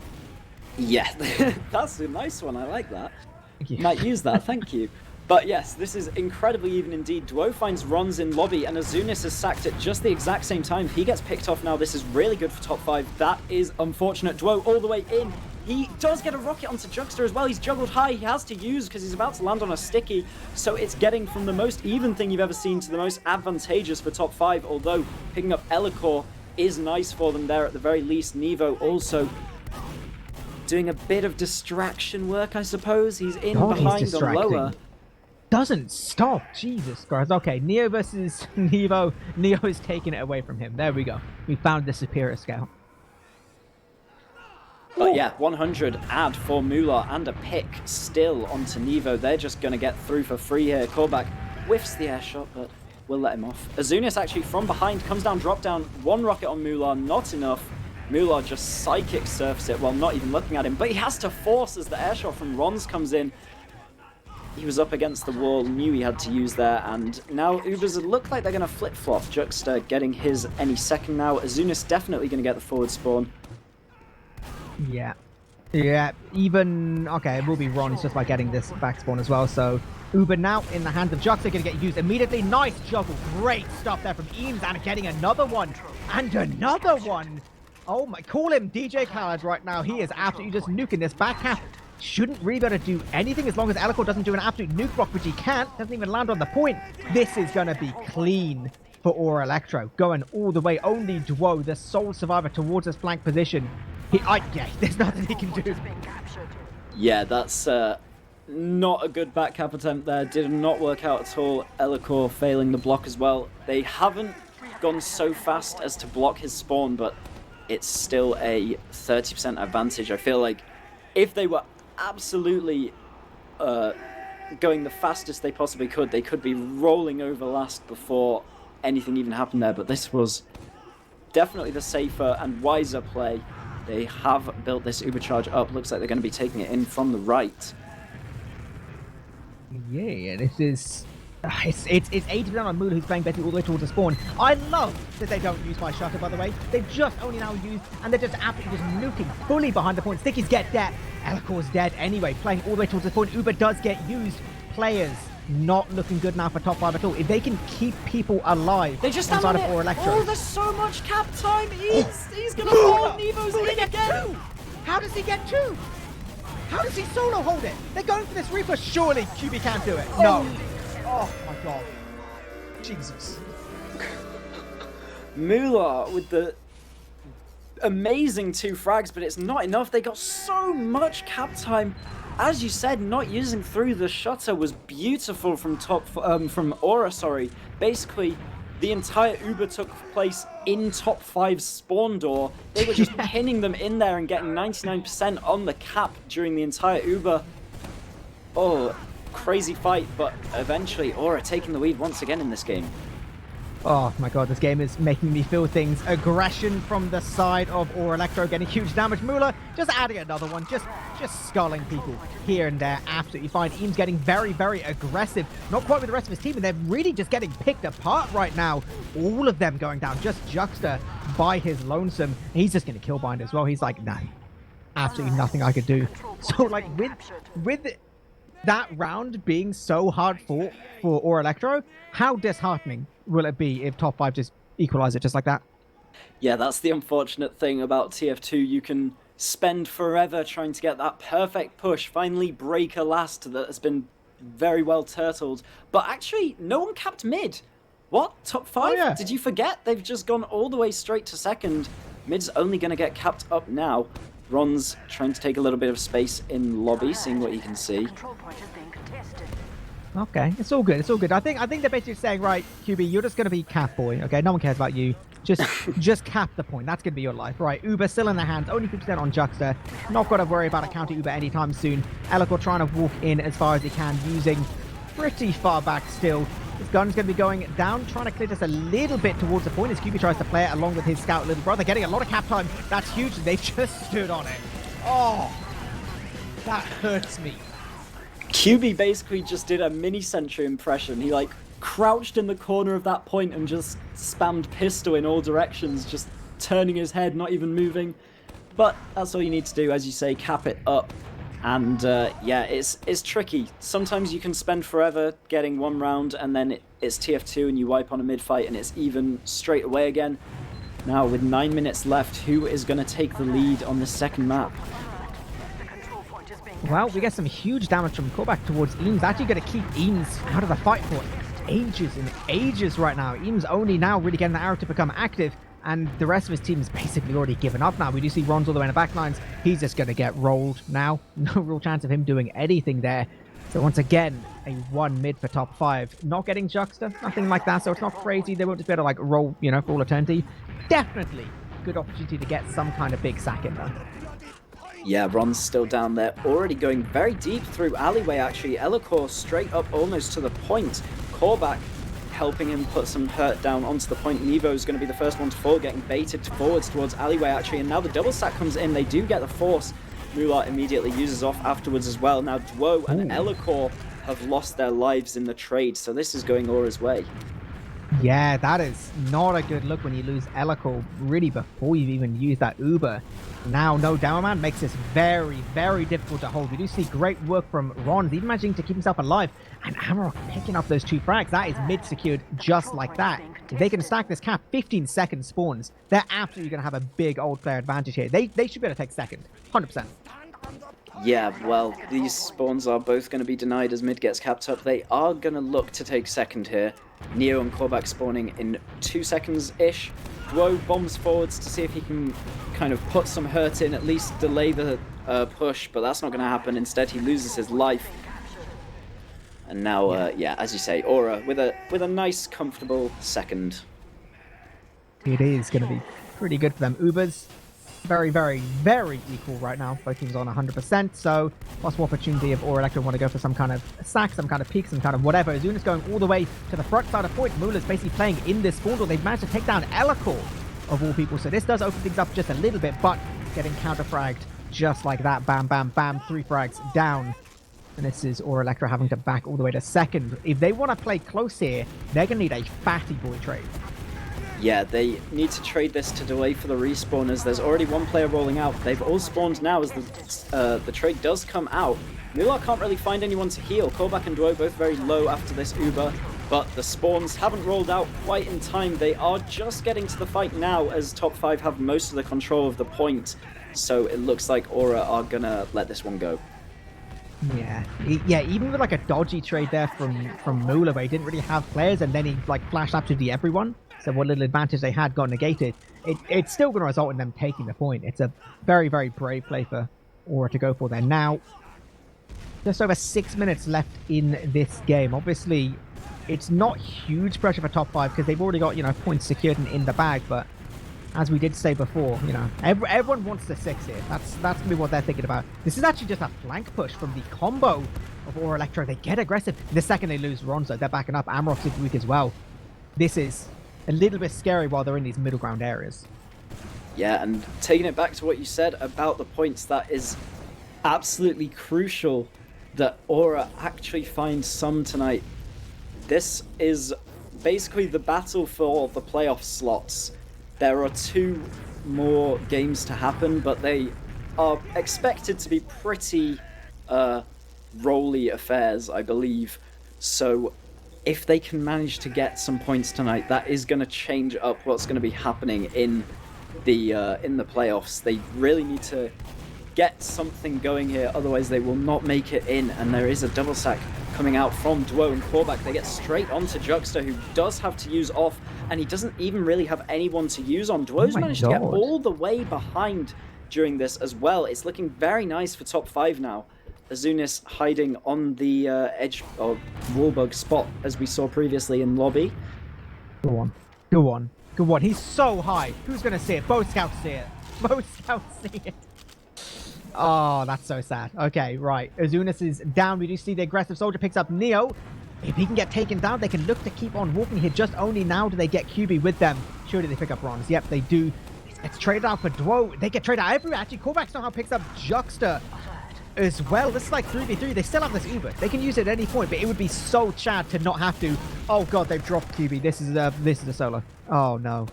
Yeah, that's a nice one. I like that. Might use that, thank you. But yes, this is incredibly even indeed. Dwo finds Ron's in lobby, and Azunis is sacked at just the exact same time. If he gets picked off now, this is really good for top 5. That is unfortunate. Dwo all the way in. He does get a rocket onto Juxter as well. He's juggled high. He has to use because he's about to land on a sticky. So it's getting from the most even thing you've ever seen to the most advantageous for top 5. Although picking up Elikor is nice for them there at the very least. Nevo also doing a bit of distraction work, I suppose. He's in behind the lower. Doesn't stop. Jesus Christ. Okay, Neo versus Nevo. Neo is taking it away from him. There we go. We found the superior scout. But yeah, 100 add for Mula and a pick still onto Nevo. They're just going to get through for free here. Korbak whiffs the air shot, but we'll let him off. Azunis actually from behind comes down, drop down. One rocket on Mula, not enough. Mula just psychic surfs it while not even looking at him, but he has to force as the airshot from Rons comes in. He was up against the wall, knew he had to use there, and now Ubers look like they're going to flip-flop. Juxter getting his any second now. Azunis definitely going to get the forward spawn. Yeah, even, okay, it will be Ron, it's just by getting this back spawn as well, so Uber now in the hands of Juxter, going to get used immediately. Nice juggle, great stuff there from Eames, and getting another one, and another one. Oh my, call him DJ Khaled right now. He is absolutely just nuking this back half. Shouldn't really be able to do anything as long as Elikor doesn't do an absolute nuke block, which he can't. Doesn't even land on the point. This is going to be clean for Ora Elektro. Going all the way. Only Dwo, the sole survivor towards his flank position. Yeah, there's nothing he can do. Yeah, that's not a good back cap attempt there. Did not work out at all. Elikor failing the block as well. They haven't gone so fast as to block his spawn, but it's still a 30% advantage. I feel like if they were absolutely going the fastest they possibly could, they could be rolling over last before anything even happened there. But this was definitely the safer and wiser play. They have built this Ubercharge up. Looks like they're going to be taking it in from the right. Yeah, this is... It's 80% on Mula, who's playing Betty all the way towards the spawn. I love that they don't use my shutter, by the way. They've just only now used, and they're just absolutely just nuking fully behind the point. Stickies get dead. Elikor's dead anyway, playing all the way towards the spawn. Uber does get used. Players not looking good now for top 5 at all. If they can keep people alive they just inside of Ora Elektro. Oh, there's so much cap time. He's going to hold Nevo's in again. How does he get 2? How does he solo hold it? They're going for this Reaper. Surely QB can't do it. No. Oh my god. Jesus. Mula with the amazing 2 frags, but it's not enough. They got so much cap time. As you said, not using through the shutter was beautiful from Ora, sorry. Basically, the entire Uber took place in top 5's spawn door. They were just pinning them in there and getting 99% on the cap during the entire Uber. Oh, crazy fight, but eventually Ora taking the lead once again in this game. Oh my god, this game is making me feel things. Aggression from the side of Ora Elektro, getting huge damage. Mula just adding another one, just sculling people here and there. Absolutely fine. Eames getting very, very aggressive. Not quite with the rest of his team, and they're really just getting picked apart right now. All of them going down. Just Juxter by his lonesome. He's just going to kill bind as well. He's like, nah, absolutely nothing I could do. So like with that round being so hard fought for Ora Elektro, how disheartening will it be if top 5 just equalize it just like that? Yeah, that's the unfortunate thing about TF2. You can spend forever trying to get that perfect push, finally break a last that has been very well turtled. But actually, no one capped mid. What? Top 5? Oh, yeah. Did you forget? They've just gone all the way straight to second. Mid's only going to get capped up now. Ron's trying to take a little bit of space in lobby, seeing what he can see. Okay, it's all good. It's all good. I think they're basically saying, right, QB, you're just gonna be cap boy. Okay, no one cares about you. Just cap the point. That's gonna be your life, right? Uber still in their hands. Only 50% on Juxta. Not got to worry about a counter Uber anytime soon. Elikor trying to walk in as far as he can, using pretty far back still. His gun's going to be going down, trying to clear just a little bit towards the point as QB tries to play it along with his scout little brother. Getting a lot of cap time. That's huge. They've just stood on it. Oh, that hurts me. QB basically just did a mini sentry impression. He like crouched in the corner of that point and just spammed pistol in all directions, just turning his head, not even moving. But that's all you need to do, as you say, cap it up. And yeah, it's tricky. Sometimes you can spend forever getting one round and then it's TF2 and you wipe on a mid-fight and it's even straight away again. Now, with 9 minutes left, who is going to take the lead on the second map? Well, we get some huge damage from callback towards Eames. Actually going to keep Eames out of the fight for ages and ages right now. Eames only now really getting the arrow to become active, and the rest of his team is basically already given up now. We do see Ron's all the way in the backlines. He's just going to get rolled now. No real chance of him doing anything there. So once again, a 1 mid for top 5. Not getting Juxta, nothing like that, so it's not crazy. They won't just be able to like roll, you know, for all eternity. Definitely good opportunity to get some kind of big sack in there. Yeah, Ron's still down there, already going very deep through alleyway actually. Elikor straight up almost to the point. Callback helping him put some hurt down onto the point. Nevo's going to be the first one to fall, getting baited forwards towards alleyway actually, and now the double stack comes in. They do get the force. Mular immediately uses off afterwards as well. Now Dwo and Elikor have lost their lives in the trade, so this is going Ora's way. Yeah, that is not a good look when you lose Elikor really before you've even used that Uber. Now, no Dowerman makes this very, very difficult to hold. We do see great work from Ron, even managing to keep himself alive. And Amarok picking up those 2 frags. That is mid secured just like that. If they can stack this cap, 15 second spawns, they're absolutely going to have a big old player advantage here. They should be able to take second, 100%. Yeah, well, these spawns are both going to be denied as mid gets capped up. They are going to look to take second here. Neo and Callback spawning in 2 seconds-ish. Dwo bombs forwards to see if he can kind of put some hurt in, at least delay the push, but that's not going to happen. Instead, he loses his life. And now, yeah, as you say, Ora with a nice, comfortable second. It is going to be pretty good for them. Ubers, very, very, very equal right now. Both teams on 100%, so possible opportunity if Ora Elektro want to go for some kind of sack, some kind of peek, some kind of whatever. Zuna's going all the way to the front side of point. Mula's basically playing in this spawn door. They've managed to take down Elikor, of all people, so this does open things up just a little bit, but getting counter-fragged just like that. Bam, bam, bam, 3 frags down. And this is Ora Elektro having to back all the way to second. If they want to play close here, they're going to need a fatty boy trade. Yeah, they need to trade this to delay for the respawners. There's already 1 player rolling out. They've all spawned now as the trade does come out. Mular can't really find anyone to heal. Callback and Dwo both very low after this Uber, but the spawns haven't rolled out quite in time. They are just getting to the fight now as top 5 have most of the control of the point. So it looks like Ora are gonna let this one go. Yeah, even with like a dodgy trade there from Mular, where he didn't really have players, and then he like flashed absolutely everyone. So what little advantage they had got negated. It's still going to result in them taking the point. It's a very, very brave play for Ora to go for there. Now, just over 6 minutes left in this game. Obviously, it's not huge pressure for top 5 because they've already got, you know, points secured and in the bag. But as we did say before, you know, everyone wants the 6 here. That's going to be what they're thinking about. This is actually just a flank push from the combo of Ora Elektro. They get aggressive. The second they lose Ronzo, they're backing up. Amarok's super weak as well. This is a little bit scary while they're in these middle ground areas. Yeah, and taking it back to what you said about the points, that is absolutely crucial that Ora actually finds some tonight. This is basically the battle for the playoff slots. There are 2 more games to happen, but they are expected to be pretty rolly affairs, I believe. So if they can manage to get some points tonight, that is going to change up what's going to be happening in the playoffs. They really need to get something going here, otherwise they will not make it in. And there is a double sack coming out from Dwo and Callback. They get straight onto Juxta, who does have to use off, and he doesn't even really have anyone to use on. Dwo's managed to get all the way behind during this as well. It's looking very nice for top 5 now. Azunis hiding on the edge or wallbug spot as we saw previously in lobby. Go on. Go on. Go on. He's so high. Who's going to see it? Both scouts see it. Both scouts see it. Oh, that's so sad. Okay, right. Azunis is down. We do see the aggressive soldier picks up Neo. If he can get taken down, they can look to keep on walking here. Just only now do they get QB with them. Surely they pick up Bronze. Yep, they do. It's traded out for Duo. They get traded out everywhere. Actually, Korvac somehow picks up Juxta as well. This is like 3v3. They still have this Uber. They can use it at any point, but it would be so Chad to not have to. Oh god, they've dropped QB. This is a solo. Oh no.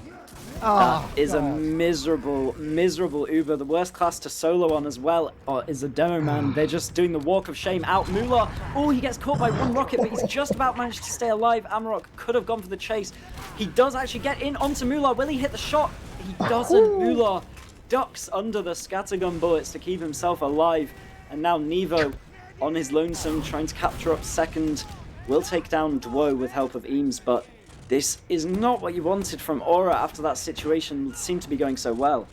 Oh, that is a miserable Uber. The worst class to solo on as well is a demo man. They're just doing the walk of shame out. Mula, oh, he gets caught by one rocket, but he's just about managed to stay alive. Amarok could have gone for the chase. He does actually get in onto Mula. Will he hit the shot? He doesn't. Mula ducks under the scattergun bullets to keep himself alive. And now Nevo on his lonesome trying to capture up second. Will take down Duo with help of Eames, but this is not what you wanted from Ora after that situation seemed to be going so well.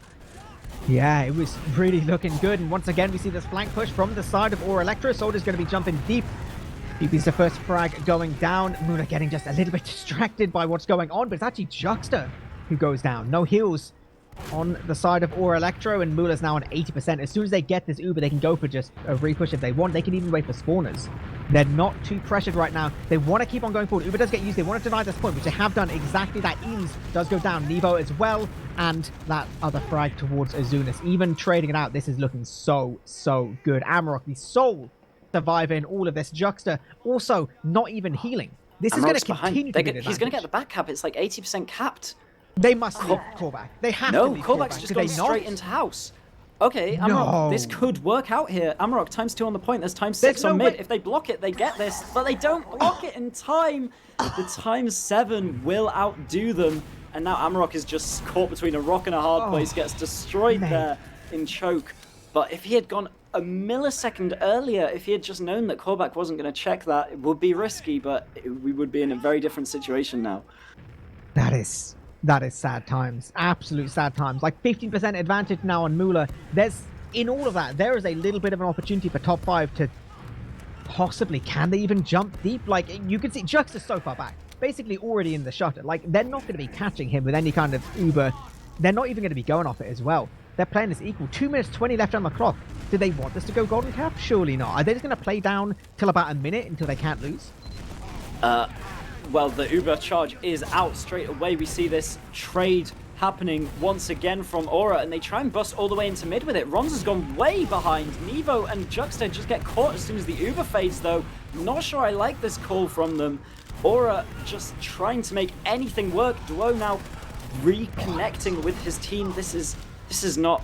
Yeah, it was really looking good. And once again, we see this flank push from the side of Ora Elektro. Soldier's going to be jumping deep. DP's the first frag going down. Muna getting just a little bit distracted by what's going on, but it's actually Juxta who goes down. No heals on the side of Ora Elektro, and Mula's now on 80%. As soon as they get this Uber, they can go for just a repush if they want. They can even wait for spawners. They're not too pressured right now. They want to keep on going forward. Uber does get used. They want to deny this point, which they have done exactly that. Eames does go down. Nevo as well. And that other frag towards Azunis. Even trading it out, this is looking so good. Amarok, the sole survivor in all of this. Juxta also not even healing. This is going to continue to be He's going to get the back cap. It's like 80% capped. They must leave Korvac. They have to leave Korvac's just gone straight into house. Okay, Amarok, this could work out here. Amarok, ×2 on the point. There's ×6 on mid. If they block it, they get this. But they don't block it in time. The ×7 will outdo them. And now Amarok is just caught between a rock and a hard place. Gets destroyed there in choke. But if he had gone a millisecond earlier, if he had just known that Korvac wasn't going to check that, it would be risky. But we would be in a very different situation now. That is sad times. Absolute sad times. Like 15% advantage now on Mula. In all of that, there is a little bit of an opportunity for top 5 to possibly, can they even jump deep? Like, you can see Jux is so far back. Basically already in the shutter. Like, they're not going to be catching him with any kind of Uber. They're not even going to be going off it as well. They're playing this equal. 2 minutes 20 left on the clock. Do they want this to go golden cap? Surely not. Are they just going to play down till about a minute until they can't lose? Well, the Uber charge is out straight away. We see this trade happening once again from Ora, and they try and bust all the way into mid with it. Ronz has gone way behind. Nevo and Juxta just get caught as soon as the Uber fades, though. Not sure I like this call from them. Ora just trying to make anything work. Duo now reconnecting with his team. This is not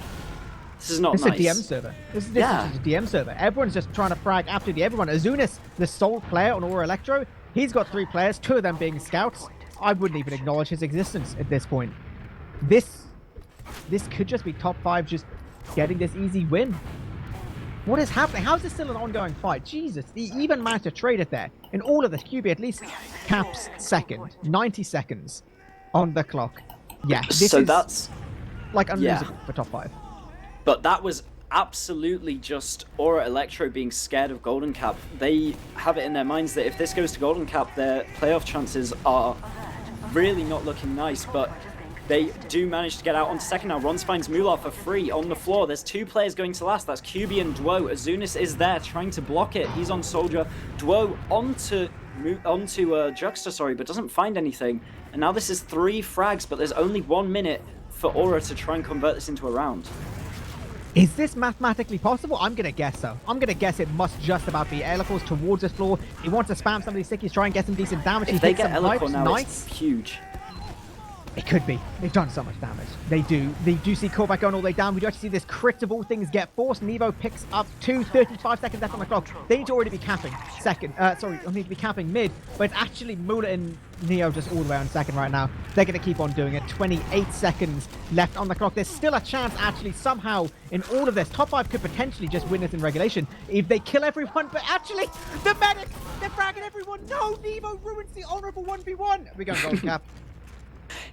nice. It's a DM server. This is just a DM server. Everyone's just trying to frag absolutely everyone. Azunis, the sole player on Ora Elektro, he's got 3 players, 2 of them being scouts. I wouldn't even acknowledge his existence at this point. This could just be top 5 just getting this easy win. What is happening? How is this still an ongoing fight? Jesus, he even managed to trade it there. In all of this, QB at least caps second. 90 seconds on the clock. Yeah, that's like unlosable for top 5. But that was absolutely just Ora Elektro being scared of Golden Cap. They have it in their minds that if this goes to Golden Cap, their playoff chances are really not looking nice, but they do manage to get out onto second now. Ronz finds Mular for free on the floor. There's 2 players going to last. That's QB and Duo. Azunis is there trying to block it. He's on Soldier. Duo onto Juxta, but doesn't find anything. And now this is 3 frags, but there's only 1 minute for Ora to try and convert this into a round. Is this mathematically possible? I'm going to guess so. I'm going to guess it must just about be Elikors towards this floor. He wants to spam some of these stickies, try and get some decent damage. If they get Elikor now, it's huge. It could be. They've done so much damage. They do. They do see Korvac going all the way down. We do actually see this crit of all things get forced. Nevo picks up 35 seconds left on the clock. They need to already be capping second. Need to be capping mid. But it's actually Mula and Neo just all the way on second right now. They're going to keep on doing it. 28 seconds left on the clock. There's still a chance, actually, somehow, in all of this, top 5 could potentially just win this in regulation if they kill everyone. But actually, the medics, they're fragging everyone. No, Nevo ruins the honorable 1v1. We're going golden cap.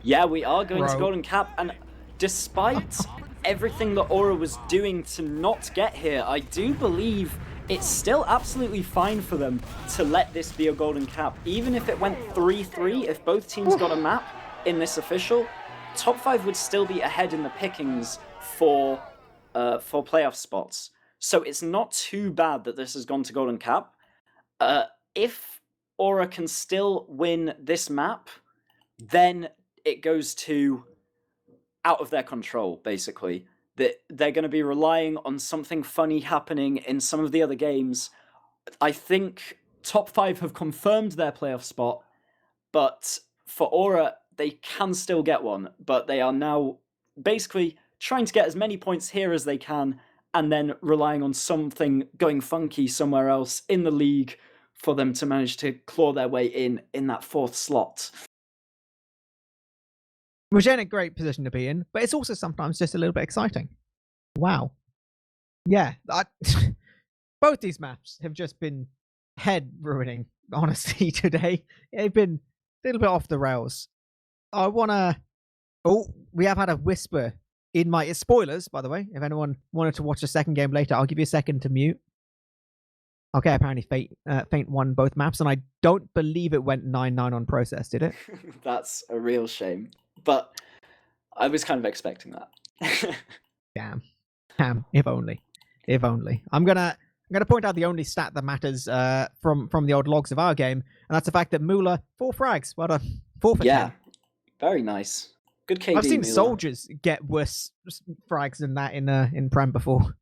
Yeah, we are going to Golden Cap, and despite everything that Ora was doing to not get here, I do believe it's still absolutely fine for them to let this be a golden cap. Even if it went 3-3, if both teams got a map in this official, top 5 would still be ahead in the pickings for playoff spots. So it's not too bad that this has gone to golden cap. If Ora can still win this map, then it goes to out of their control, basically. That they're going to be relying on something funny happening in some of the other games. I think top 5 have confirmed their playoff spot, but for Ora, they can still get one, but they are now basically trying to get as many points here as they can, and then relying on something going funky somewhere else in the league for them to manage to claw their way in that 4th slot. Which ain't a great position to be in, but it's also sometimes just a little bit exciting. Wow. Yeah, both these maps have just been head-ruining, honestly, today. They've been a little bit off the rails. I want to... Oh, we have had a whisper in my... It's spoilers, by the way. If anyone wanted to watch the second game later, I'll give you a second to mute. Okay, apparently Feint won both maps, and I don't believe it went 9-9 on process, did it? That's a real shame. But I was kind of expecting that. Damn, if only. I'm gonna point out the only stat that matters from the old logs of our game, and that's the fact that Mula 4 frags. What a 4 for 10. Very nice. Good KD. I've seen Mula. soldiers get worse frags than that in Prem before.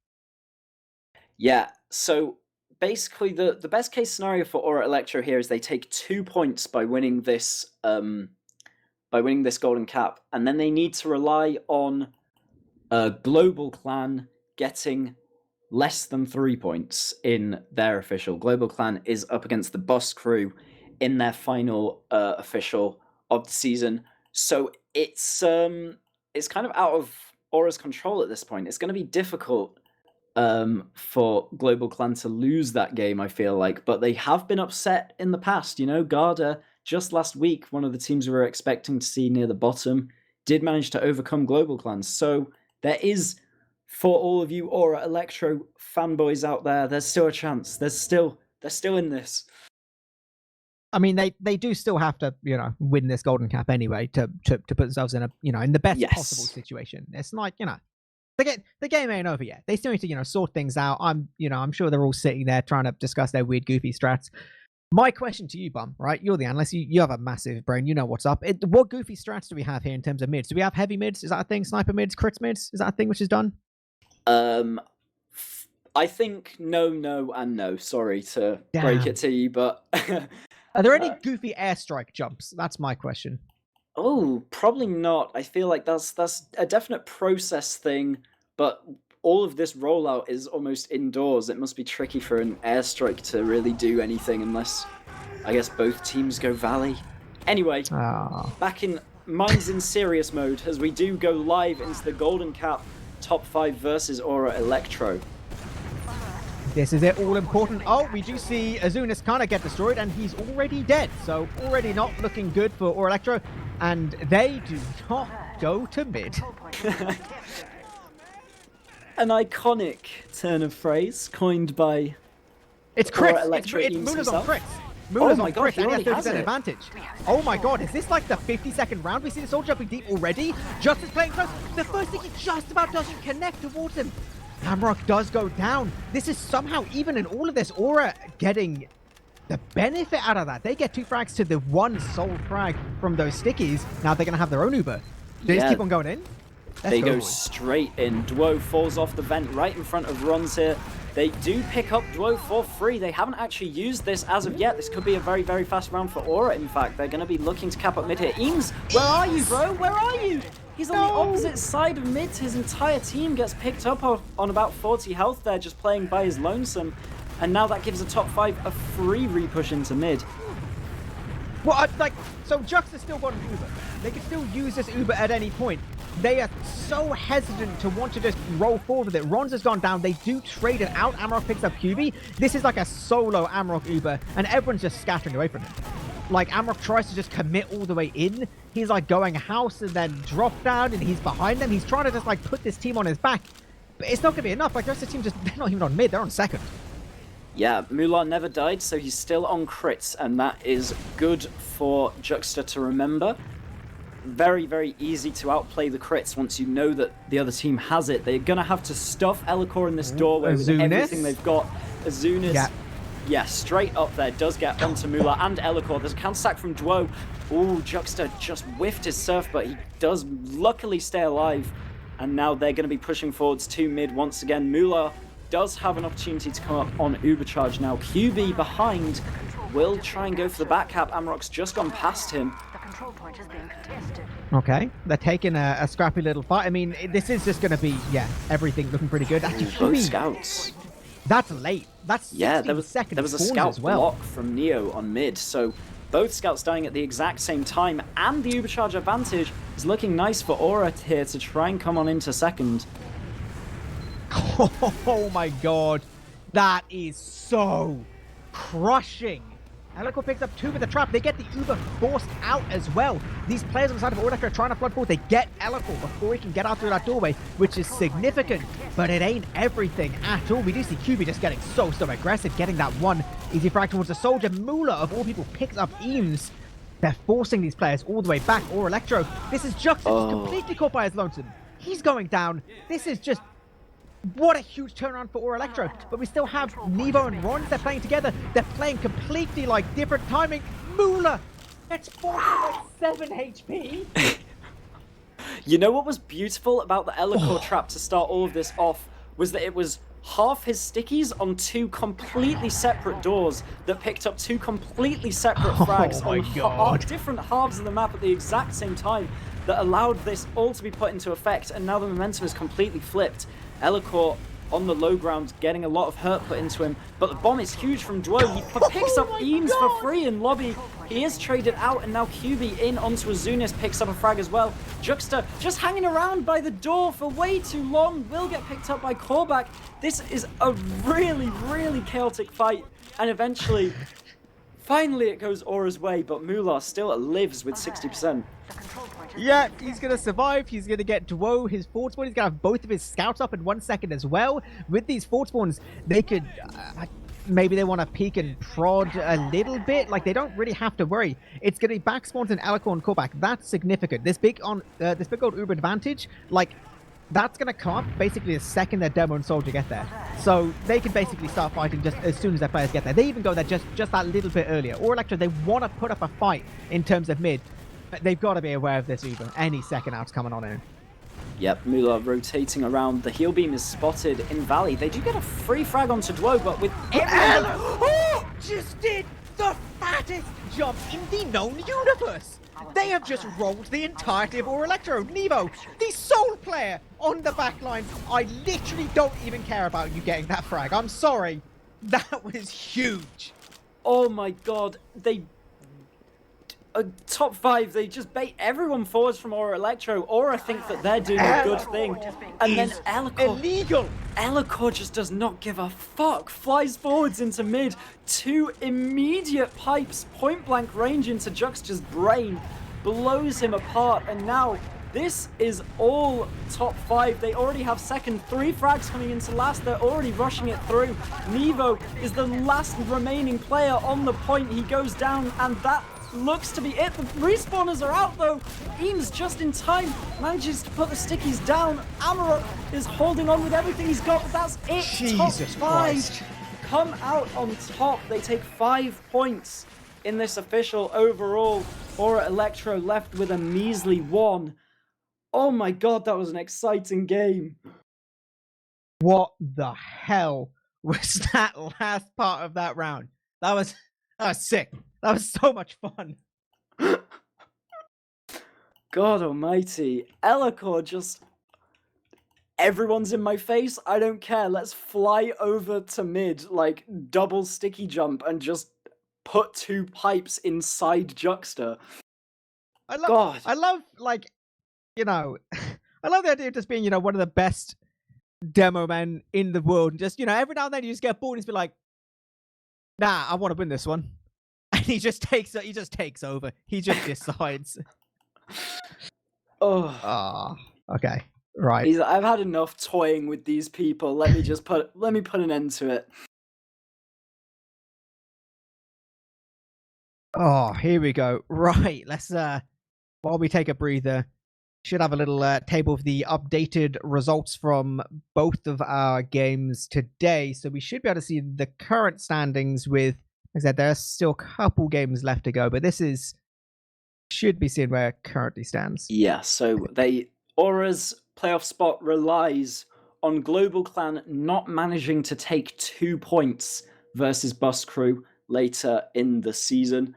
Yeah. So basically, the best case scenario for Ora Elektro here is they take 2 points by winning this golden cap, and then they need to rely on a global clan getting less than 3 points in their official. Global clan is up against the Boss Crew in their final official of the season, so it's kind of out of Aura's control at this point. It's going to be difficult for Global Clan to lose that game, I feel like, but they have been upset in the past. You know, Garda, just last week, one of the teams we were expecting to see near the bottom, did manage to overcome Global Clans. So there is, for all of you Ora Elektro fanboys out there, there's still a chance. They're still in this. I mean, they do still have to, win this golden cap anyway to put themselves in in the best possible situation. It's like, the game ain't over yet. They still need to, sort things out. I'm sure they're all sitting there trying to discuss their weird, goofy strats. My question to you, Bum, right? You're the analyst. You have a massive brain. You know what's up. What goofy strats do we have here in terms of mids? Do we have heavy mids? Is that a thing? Sniper mids? Crits mids? Is that a thing which is done? I think no, and no. Sorry to break it to you, but... Are there any goofy airstrike jumps? That's my question. Oh, probably not. I feel like that's a definite process thing, but all of this rollout is almost indoors. It must be tricky for an airstrike to really do anything unless, I guess, both teams go Valley. Anyway, back in Minds in serious mode as we do go live into the Golden Cap top 5 versus Ora Elektro. This is it, all important. Oh, we do see Azunis kind of get destroyed, and he's already dead. So already not looking good for Ora Elektro, and they do not go to mid. An iconic turn of phrase coined by Ora Elektro. It's Mula's on crits. Mula's on crits, and he has 30% it. advantage. Oh my god, is this like the 50-second round? We see the soldier jumping deep already. Justice playing close. The first thing he just about doesn't connect towards him. Amrock does go down. This is somehow, even in all of this, Ora getting the benefit out of that. They get 2 frags to the 1 soul frag from those stickies. Now they're going to have their own Uber. They just keep on going in. They go straight in. Duo falls off the vent right in front of Ron's here. They do pick up Duo for free. They haven't actually used this as of yet. This could be a very, very fast round for Ora, in fact. They're going to be looking to cap up mid here. Eames, where are you, bro? Where are you? He's on the opposite side of mid. His entire team gets picked up on about 40 health there, just playing by his lonesome. And now that gives the top 5 a free repush into mid. Well, so Jux has still got an Uber. They can still use this Uber at any point. They are so hesitant to want to just roll forward with it. Ron's has gone down. They do trade it out. Amrock picks up QB. This is like a solo Amrock Uber, and everyone's just scattering away from him. Like, Amrock tries to just commit all the way in. He's like going house and then drop down, and he's behind them. He's trying to just like put this team on his back. But it's not going to be enough. Like, the rest of the team they're not even on mid. They're on second. Yeah, Mular never died, so he's still on crits, and that is good for Juxta to remember. Very, very easy to outplay the crits once you know that the other team has it. They're going to have to stuff Elikor in this doorway with everything they've got. Azunis, yeah, straight up there, does get onto Mular and Elikor. There's a counter-sack from Dwo. Ooh, Juxta just whiffed his surf, but he does luckily stay alive. And now they're going to be pushing forwards to mid once again. Mular does have an opportunity to come up on Ubercharge now. QB behind will try and go for the back cap. Amarok's just gone past him. Okay, they're taking a scrappy little fight. I mean, this is just going to be, everything looking pretty good. Both scouts. That's late. That's 16 seconds. There was a scout block from Neo on mid, so both scouts dying at the exact same time, and the Ubercharge advantage is looking nice for Ora here to try and come on into second. Oh my god, that is so crushing. Elikor picks up 2 with the trap. They get the Uber forced out as well. These players on the side of Ora Elektro are trying to flood forward. They get Elikor before he can get out through that doorway, which is significant, but it ain't everything at all. We do see QB just getting so aggressive, getting that one easy frag towards the soldier. Muller, of all people, picks up Eames. They're forcing these players all the way back. Ora Elektro, this is Juxta just completely caught by his lonesome. He's going down. This is just... what a huge turnaround for Ora Elektro. But we still have Nevo and Rons. They're playing together. They're playing completely like different timing. Mula gets 47 HP. You know what was beautiful about the Elikor trap to start all of this off was that it was half his stickies on 2 completely separate doors that picked up 2 completely separate frags on different halves of the map at the exact same time that allowed this all to be put into effect, and now the momentum is completely flipped. Elikor on the low ground getting a lot of hurt put into him, but the bomb is huge from Dwo. He picks up Eames for free in lobby. He is traded out, and now QB in onto Azunis picks up a frag as well. Juxta just hanging around by the door for way too long, will get picked up by Callback. This is a really, really chaotic fight, and eventually, finally it goes Aura's way, but Mular still lives with 60%. Yeah, he's going to survive. He's going to get Dwo, his fort spawn. He's going to have both of his scouts up in 1 second as well. With these fort spawns, they could... maybe they want to peek and prod a little bit. Like, they don't really have to worry. It's going to be back spawns in Elikor and callback. That's significant. This big old Uber advantage, like, that's going to come up basically the second their Demo and Soldier get there. So they can basically start fighting just as soon as their players get there. They even go there just that little bit earlier. Or Electro, they want to put up a fight in terms of mid. They've got to be aware of this Uber. Any second out's coming on in. Yep, Mular rotating around. The heal beam is spotted in Valley. They do get a free frag onto Dwo, but with everyone... just did the fattest jump in the known universe. They have just rolled the entirety of Ora Elektro. Nevo, the sole player on the backline. I literally don't even care about you getting that frag. I'm sorry. That was huge. Oh my god. They... top 5, they just bait everyone forwards from Ora Elektro. Aura think that they're doing a good thing. And then Elikor... illegal! Elikor just does not give a fuck. Flies forwards into mid. 2 immediate pipes, point blank range into Juxta's brain. Blows him apart. And now, this is all top 5. They already have second. 3 frags coming into last. They're already rushing it through. Nevo is the last remaining player on the point. He goes down, and that looks to be it. The respawners are out though. Eames just in time manages to put the stickies down. Amarok is holding on with everything he's got, but that's it. Jesus top 5 Christ. come out on top. They take 5 points in this official overall. Ora Elektro left with a measly 1. Oh my god, that was an exciting game. What the hell was that last part of that round? That was sick. That was so much fun. God almighty. Elikor just... everyone's in my face. I don't care. Let's fly over to mid, like double sticky jump, and just put 2 pipes inside Juxta. I love, like, you know, I love the idea of just being, you know, one of the best demo men in the world. And just, you know, every now and then you just get bored and just be like, nah, I want to win this one. And he just takes over. He just decides. Oh. Okay. Right. I've had enough toying with these people. Let me put an end to it. Oh, here we go. Right, let's while we take a breather, should have a little table of the updated results from both of our games today. So we should be able to see the current standings with, like I said, there's still a couple games left to go, but this is should be seeing where it currently stands. Yeah, so Aura's playoff spot relies on Global Clan not managing to take 2 points versus Bus Crew later in the season.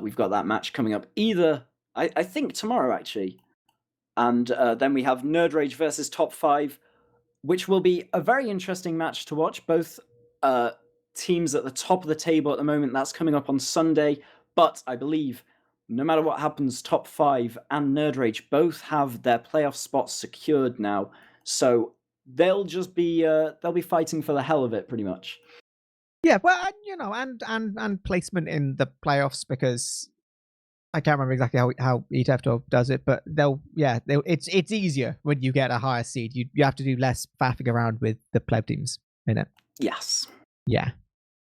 We've got that match coming up either, I think tomorrow actually. And then we have Nerd Rage versus Top 5, which will be a very interesting match to watch. Both teams at the top of the table at the moment. That's coming up on Sunday. But I believe no matter what happens, Top 5 and Nerd Rage both have their playoff spots secured now. So they'll just be fighting for the hell of it, pretty much. Yeah, well, and placement in the playoffs, because I can't remember exactly how ETF2L does it, but it's easier when you get a higher seed. You have to do less faffing around with the pleb teams in it. Yes. Yeah,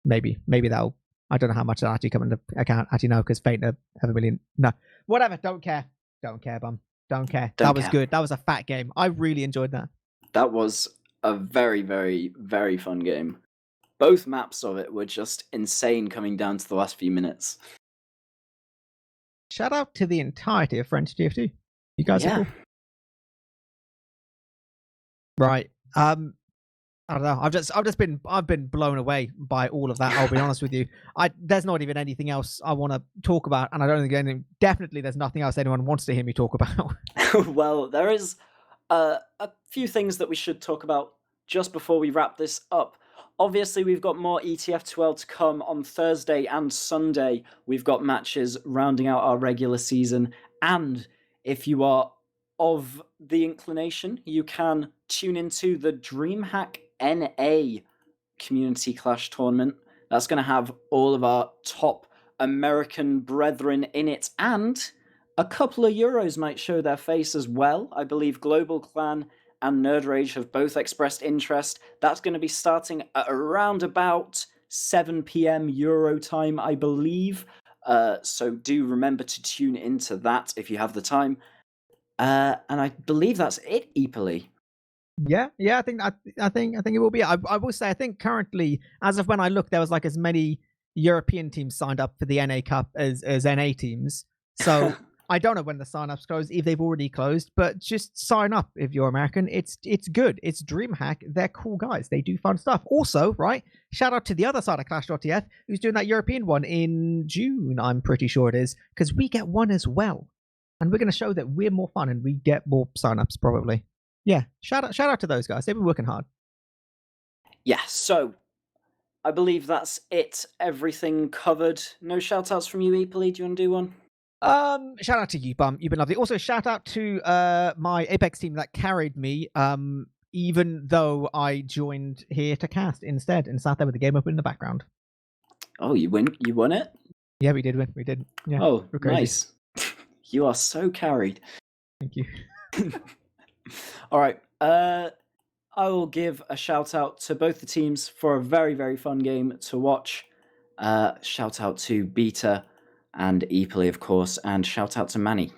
maybe that'll. I don't know how much that'll actually come into account. Actually, no, because Fate have a million. No, whatever. Don't care, bum. Don't care. That was good. That was a fat game. I really enjoyed that. That was a very, very, very fun game. Both maps of it were just insane coming down to the last few minutes. Shout out to the entirety of French TF2. You guys are cool. Right. I don't know. I've been blown away by all of that. I'll be honest with you. There's not even anything else I want to talk about, and I don't think definitely there's nothing else anyone wants to hear me talk about. Well, there is a few things that we should talk about just before we wrap this up. Obviously, we've got more ETF2L to come on Thursday and Sunday. We've got matches rounding out our regular season. And if you are of the inclination, you can tune into the DreamHack NA Community Clash tournament. That's going to have all of our top American brethren in it. And a couple of Euros might show their face as well. I believe Global Clan and Nerd Rage have both expressed interest. That's going to be starting at around about 7 p.m. Euro time, I believe. So do remember to tune into that if you have the time. And I believe that's it, eepily. Yeah, I think it will be. I will say, I think currently, as of when I looked, there was like as many European teams signed up for the NA Cup as NA teams. So I don't know when the sign-ups close, if they've already closed, but just sign up if you're American. It's good. It's DreamHack. They're cool guys. They do fun stuff. Also, right, shout out to the other side of Clash.tf, who's doing that European one in June, I'm pretty sure it is, because we get one as well. And we're going to show that we're more fun and we get more sign-ups probably. Yeah, shout out to those guys. They've been working hard. Yeah, so I believe that's it. Everything covered. No shout-outs from you, eepily. Do you want to do one? Shout out to you, Bum. You've been lovely. Also, shout out to my Apex team that carried me. Even though I joined here to cast instead and sat there with the game open in the background. Oh, you won it? Yeah, we did win. We did. Yeah. Oh, nice. You are so carried. Thank you. All right. I will give a shout out to both the teams for a very, very fun game to watch. Shout out to Beta and eepily, of course, and shout out to Manny.